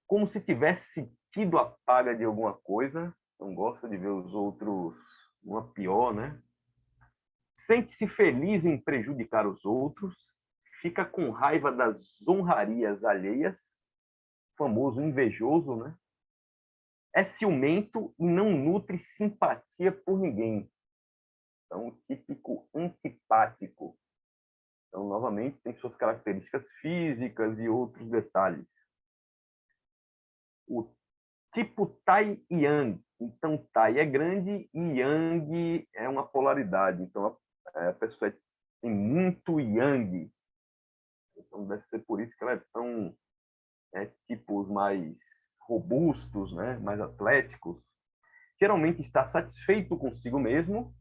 S1: como se tivesse tido a paga de alguma coisa, não gosta de ver os outros uma pior, né? Sente-se feliz em prejudicar os outros, fica com raiva das honrarias alheias, famoso invejoso, né? É ciumento e não nutre simpatia por ninguém. Então, típico antipático. Então, novamente, tem suas características físicas e outros detalhes. O tipo Tai e Yang. Então, Tai é grande e Yang é uma polaridade. Então, a pessoa tem muito Yang. Então, deve ser por isso que ela é tão tipos mais robustos, né? Mais atléticos. Geralmente está satisfeito consigo mesmo,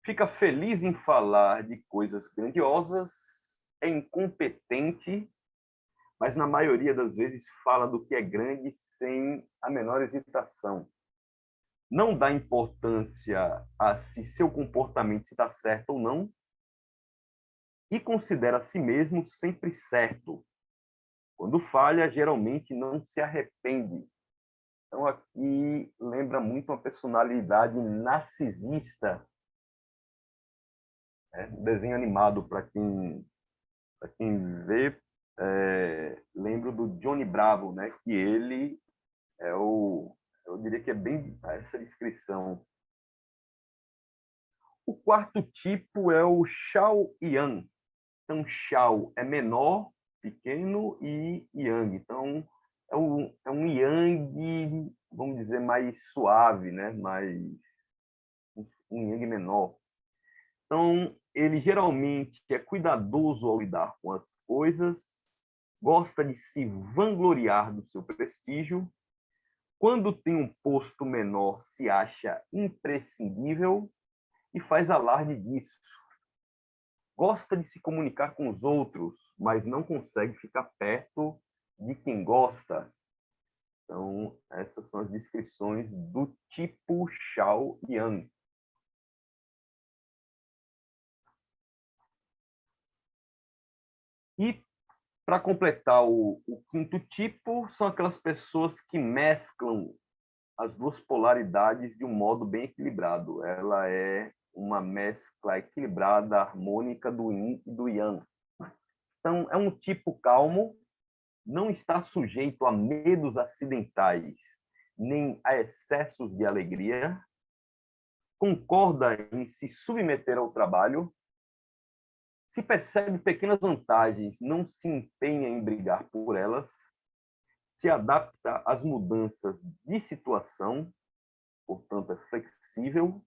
S1: fica feliz em falar de coisas grandiosas, é incompetente, mas na maioria das vezes fala do que é grande sem a menor hesitação. Não dá importância a se seu comportamento está certo ou não e considera a si mesmo sempre certo. Quando falha, geralmente não se arrepende. Então, aqui lembra muito uma personalidade narcisista, né? Desenho animado, para quem vê, lembro do Johnny Bravo, né? Que ele eu diria que é bem essa descrição. O quarto tipo é o Shao Yang. Então, Shao é menor, pequeno, e Yang. Então, é um Yang, vamos dizer, mais suave, né? Um Yang menor. Então, ele geralmente é cuidadoso ao lidar com as coisas, gosta de se vangloriar do seu prestígio. Quando tem um posto menor, se acha imprescindível e faz alarde disso. Gosta de se comunicar com os outros, mas não consegue ficar perto de quem gosta. Então, essas são as descrições do tipo Shao Yang. E, para completar o quinto tipo, são aquelas pessoas que mesclam as duas polaridades de um modo bem equilibrado. Ela é uma mescla equilibrada, harmônica do Yin e do Yang. Então, é um tipo calmo, não está sujeito a medos acidentais, nem a excessos de alegria, concorda em se submeter ao trabalho, se percebe pequenas vantagens, não se empenha em brigar por elas, se adapta às mudanças de situação, portanto, é flexível.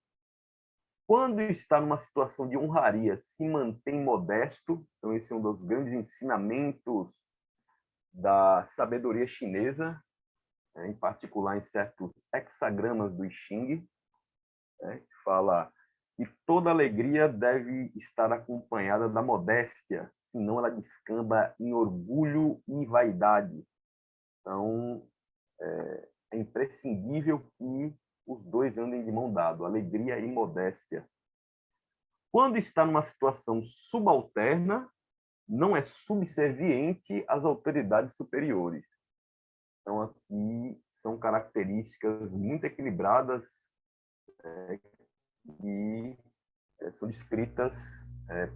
S1: Quando está numa situação de honraria, se mantém modesto. Então, esse é um dos grandes ensinamentos da sabedoria chinesa, em particular em certos hexagramas do I Ching, que fala que toda alegria deve estar acompanhada da modéstia, senão ela descamba em orgulho e vaidade. Então, é imprescindível que os dois andem de mão dada, alegria e modéstia. Quando está numa situação subalterna, não é subserviente às autoridades superiores. Então, aqui são características muito equilibradas, e são descritas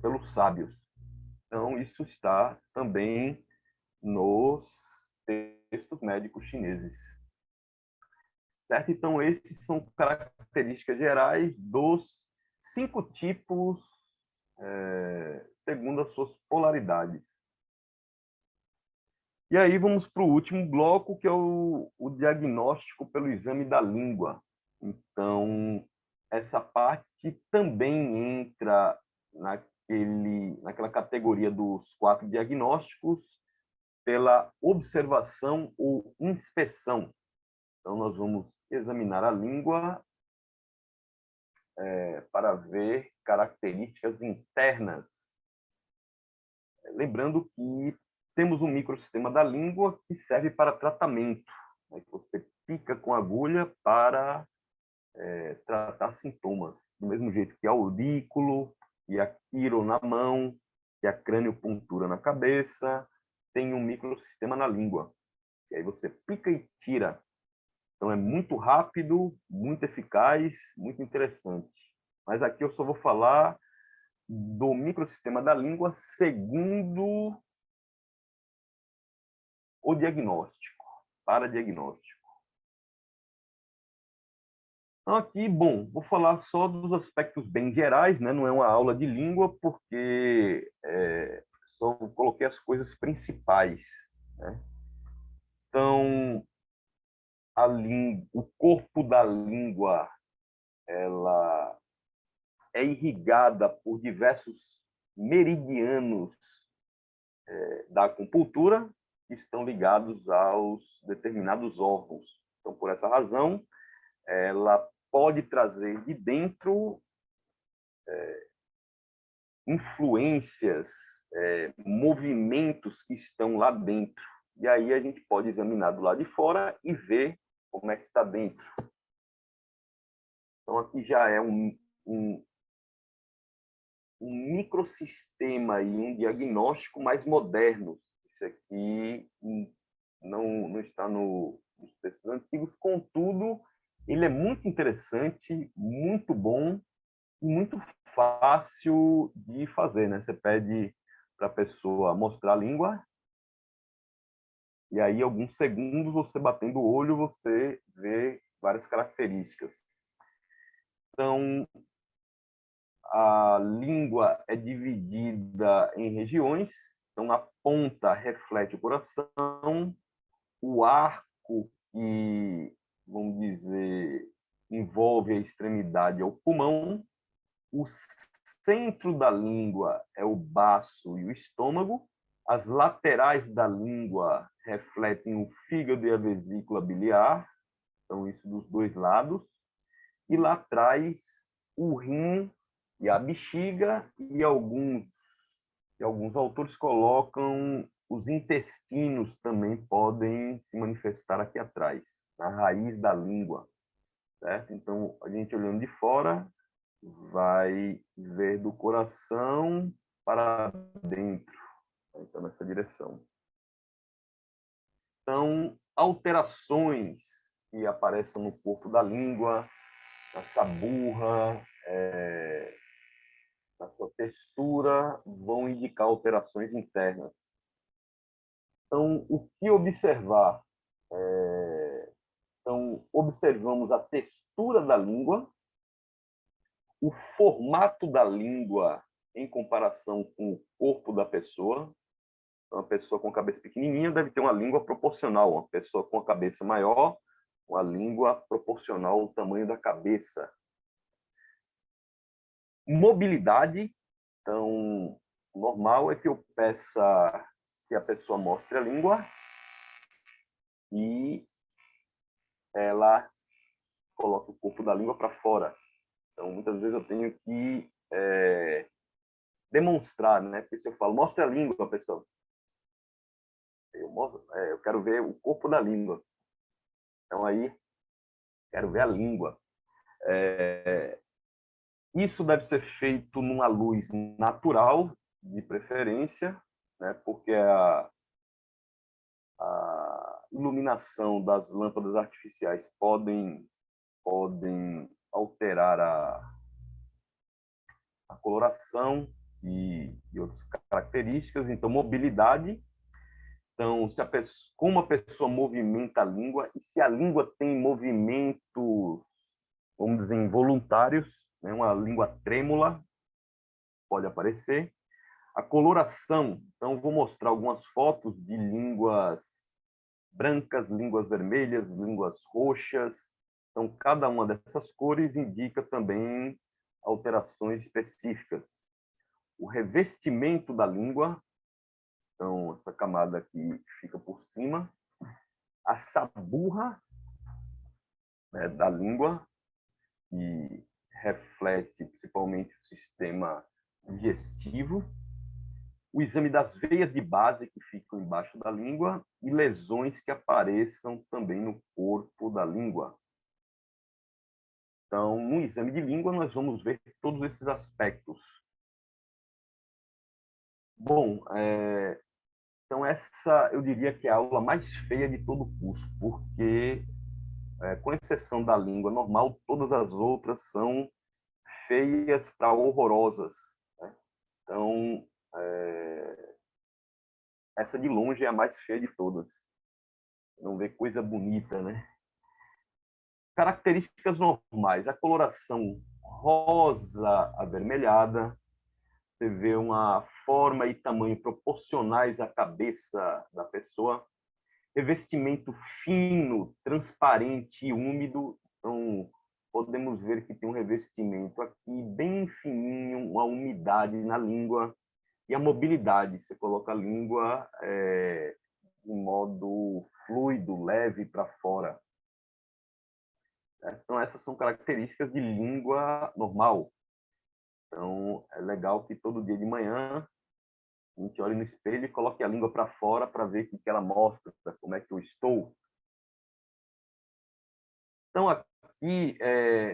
S1: pelos sábios. Então, isso está também nos textos médicos chineses. Certo? Então, esses são características gerais dos 5 tipos, segundo as suas polaridades. E aí vamos para o último bloco, que é o diagnóstico pelo exame da língua. Então, essa parte também entra naquela categoria dos 4 diagnósticos pela observação ou inspeção. Então, nós vamos examinar a língua para ver características internas. Lembrando que temos um microsistema da língua que serve para tratamento. Né? Você pica com agulha para tratar sintomas. Do mesmo jeito que a aurículo, e a quiro na mão, e a craniopuntura na cabeça, tem um microsistema na língua. E aí você pica e tira. Então é muito rápido, muito eficaz, muito interessante. Mas aqui eu só vou falar do microsistema da língua segundo o diagnóstico, para diagnóstico. Então aqui, bom, vou falar só dos aspectos bem gerais, né? Não é uma aula de língua, porque só coloquei as coisas principais, né? Então, o corpo da língua, ela é irrigada por diversos meridianos da acupuntura que estão ligados aos determinados órgãos. Então, por essa razão, ela pode trazer de dentro influências, movimentos que estão lá dentro. E aí a gente pode examinar do lado de fora e ver como é que está dentro. Então, aqui já é um microsistema e um diagnóstico mais moderno. Isso aqui não está nos textos antigos, contudo, ele é muito interessante, muito bom e muito fácil de fazer, né? Você pede para a pessoa mostrar a língua e aí, alguns segundos, você batendo o olho, você vê várias características. Então, a língua é dividida em regiões. Então, a ponta reflete o coração, o arco que, vamos dizer, envolve a extremidade é o pulmão, o centro da língua é o baço e o estômago, as laterais da língua refletem o fígado e a vesícula biliar, então isso dos dois lados, e lá atrás o rim e a bexiga, e alguns autores colocam os intestinos também podem se manifestar aqui atrás, na raiz da língua, certo? Então, a gente olhando de fora vai ver do coração para dentro, então nessa direção. Então, alterações que aparecem no corpo da língua, na saburra, na sua textura, vão indicar alterações internas. Então, o que observar? Então, observamos a textura da língua, o formato da língua em comparação com o corpo da pessoa. Então, uma pessoa com a cabeça pequenininha deve ter uma língua proporcional. Uma pessoa com a cabeça maior, uma língua proporcional ao tamanho da cabeça. Mobilidade. Então, normal é que eu peça que a pessoa mostre a língua e ela coloca o corpo da língua para fora. Então, muitas vezes eu tenho que demonstrar, né? Porque se eu falo, mostre a língua, pessoal, eu quero ver o corpo da língua. Então, aí, quero ver a língua. Isso deve ser feito numa luz natural, de preferência, né? Porque a iluminação das lâmpadas artificiais podem alterar a coloração e outras características. Então, mobilidade. Então, se a pessoa, como a pessoa movimenta a língua e se a língua tem movimentos, vamos dizer, involuntários, né? Uma língua trêmula pode aparecer. A coloração. Então, vou mostrar algumas fotos de línguas brancas, línguas vermelhas, línguas roxas. Então, cada uma dessas cores indica também alterações específicas. O revestimento da língua, então, essa camada aqui fica por cima. A saburra, né, da língua, que reflete principalmente o sistema digestivo. O exame das veias de base que ficam embaixo da língua e lesões que apareçam também no corpo da língua. Então, no exame de língua, nós vamos ver todos esses aspectos. Bom, então essa eu diria que é a aula mais feia de todo o curso, porque, com exceção da língua normal, todas as outras são feias para horrorosas, né? Então, essa de longe é a mais feia de todas. Não vê coisa bonita, né? Características normais: a coloração rosa avermelhada, você vê uma forma e tamanho proporcionais à cabeça da pessoa, revestimento fino, transparente e úmido. Então, podemos ver que tem um revestimento aqui bem fininho, uma umidade na língua e a mobilidade. Você coloca a língua de modo fluido, leve para fora. Então, essas são características de língua normal. Então, é legal que todo dia de manhã a gente olhe no espelho e coloque a língua para fora para ver o que ela mostra, como é que eu estou. Então, aqui,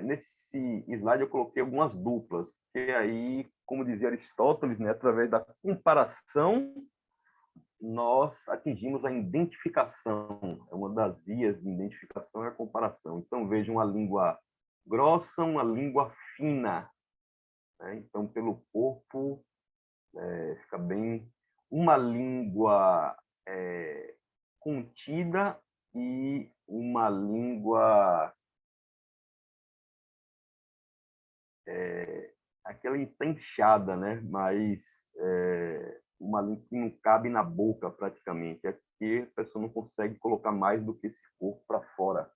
S1: nesse slide, eu coloquei algumas duplas, que aí, como dizia Aristóteles, né, através da comparação, nós atingimos a identificação. É uma das vias de identificação é a comparação. Então, veja uma língua grossa, uma língua fina, né? Então, pelo corpo, fica bem. Uma língua contida e uma língua aquela inchada, né? Mas uma língua que não cabe na boca praticamente. Aqui a pessoa não consegue colocar mais do que esse corpo para fora.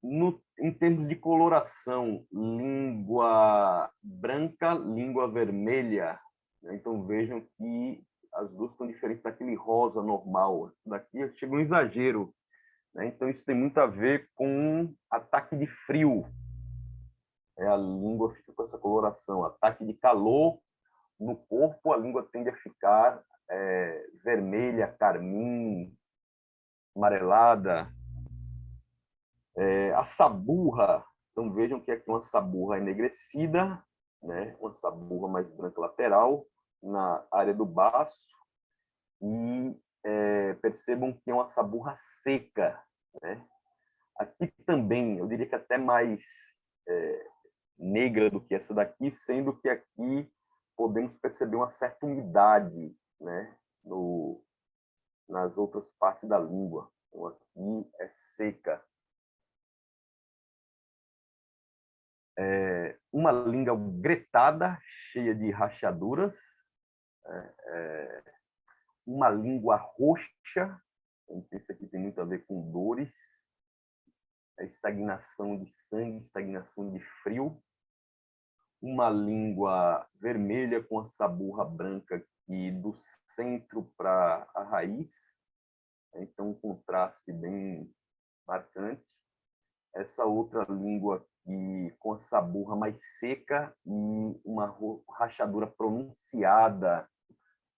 S1: Em termos de coloração, língua branca, língua vermelha, né? Então vejam que as duas estão diferentes daquele rosa normal. Isso daqui chega um exagero, né? Então isso tem muito a ver com ataque de frio. A língua fica com essa coloração. Ataque de calor no corpo, a língua tende a ficar vermelha, carmim, amarelada. A saburra, então vejam que aqui uma saburra enegrecida, né? Uma saburra mais branca lateral, na área do baço, e percebam que é uma saburra seca, né? Aqui também, eu diria que até mais negra do que essa daqui, sendo que aqui podemos perceber uma certa umidade, né? Nas outras partes da língua. Então, aqui é seca. Uma língua gretada, cheia de rachaduras. Uma língua roxa. Então, isso aqui tem muito a ver com dores. Estagnação de sangue, estagnação de frio. Uma língua vermelha com a saburra branca aqui do centro para a raiz. Então, um contraste bem marcante. Essa outra língua aqui com a saburra mais seca e uma rachadura pronunciada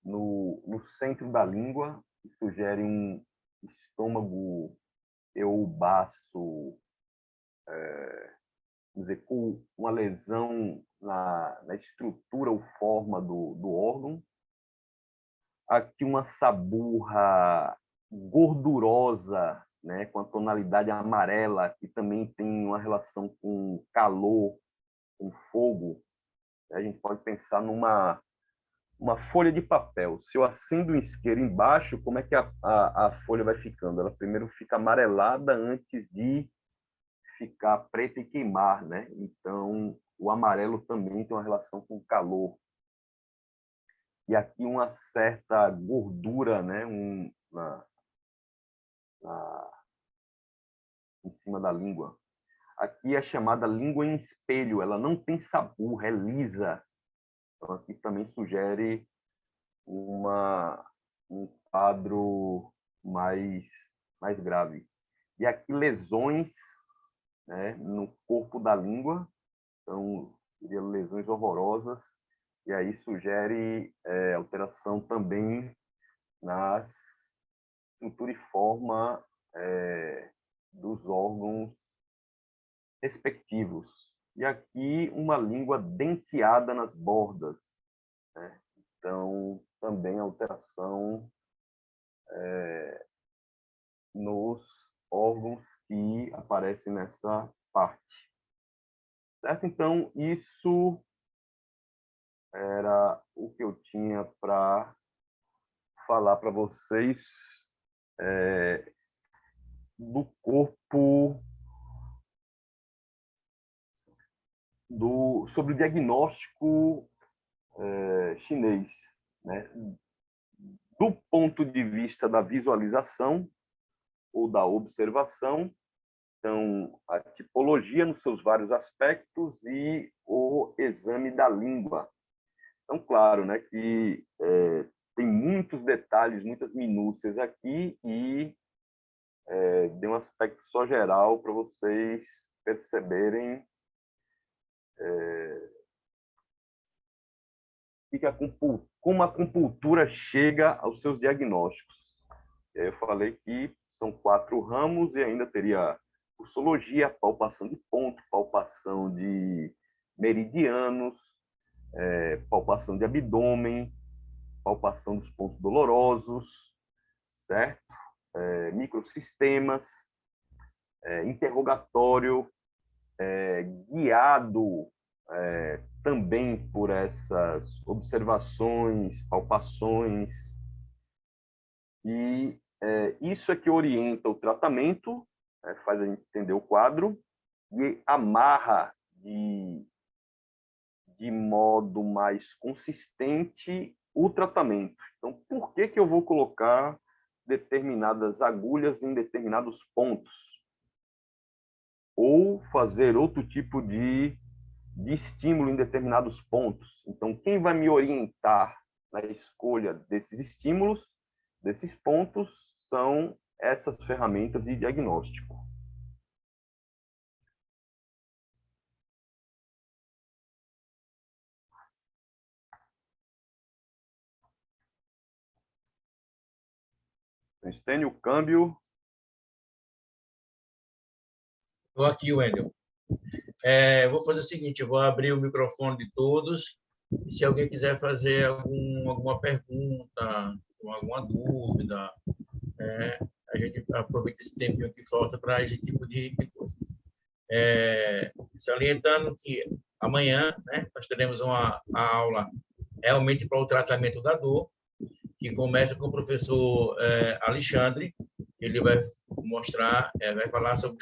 S1: no centro da língua, que sugere um estômago eubaço, dizer, com uma lesão na estrutura ou forma do órgão. Aqui uma saburra gordurosa, né, com a tonalidade amarela, que também tem uma relação com calor, com fogo. A gente pode pensar uma folha de papel. Se eu acendo um isqueiro embaixo, como é que a folha vai ficando? Ela primeiro fica amarelada antes de ficar preta e queimar, né? Então, o amarelo também tem uma relação com o calor. E aqui uma certa gordura, né? Em cima da língua. Aqui é chamada língua em espelho. Ela não tem sabor, é lisa. Então, aqui também sugere um quadro mais grave. E aqui lesões, né, no corpo da língua, então seria lesões horrorosas, e aí sugere alteração também na estrutura e forma dos órgãos respectivos. E aqui uma língua denteada nas bordas, né? Então, também alteração nos órgãos que aparecem nessa parte. Certo? Então, isso era o que eu tinha para falar para vocês do corpo, sobre o diagnóstico chinês, né? Do ponto de vista da visualização ou da observação, então, a tipologia nos seus vários aspectos e o exame da língua. Então, claro, né, que tem muitos detalhes, muitas minúcias aqui e dei um aspecto só geral para vocês perceberem como a acupuntura chega aos seus diagnósticos. E aí eu falei que são 4 ramos e ainda teria pulsologia, palpação de ponto, palpação de meridianos, palpação de abdômen, palpação dos pontos dolorosos, certo? Microsistemas, interrogatório, guiado também por essas observações, palpações, e isso é que orienta o tratamento, faz a gente entender o quadro e amarra de modo mais consistente o tratamento. Então, por que eu vou colocar determinadas agulhas em determinados pontos? Ou fazer outro tipo de estímulo em determinados pontos? Então, quem vai me orientar na escolha desses estímulos, desses pontos, são essas ferramentas de diagnóstico. Estênio, o câmbio.
S2: Estou aqui, Wendel. Vou fazer o seguinte, eu vou abrir o microfone de todos. Se alguém quiser fazer alguma pergunta, alguma dúvida, a gente aproveita esse tempinho que falta para esse tipo de coisa. Salientando que amanhã, né, nós teremos a aula realmente para o tratamento da dor, que começa com o professor Alexandre. Ele vai mostrar, vai falar sobre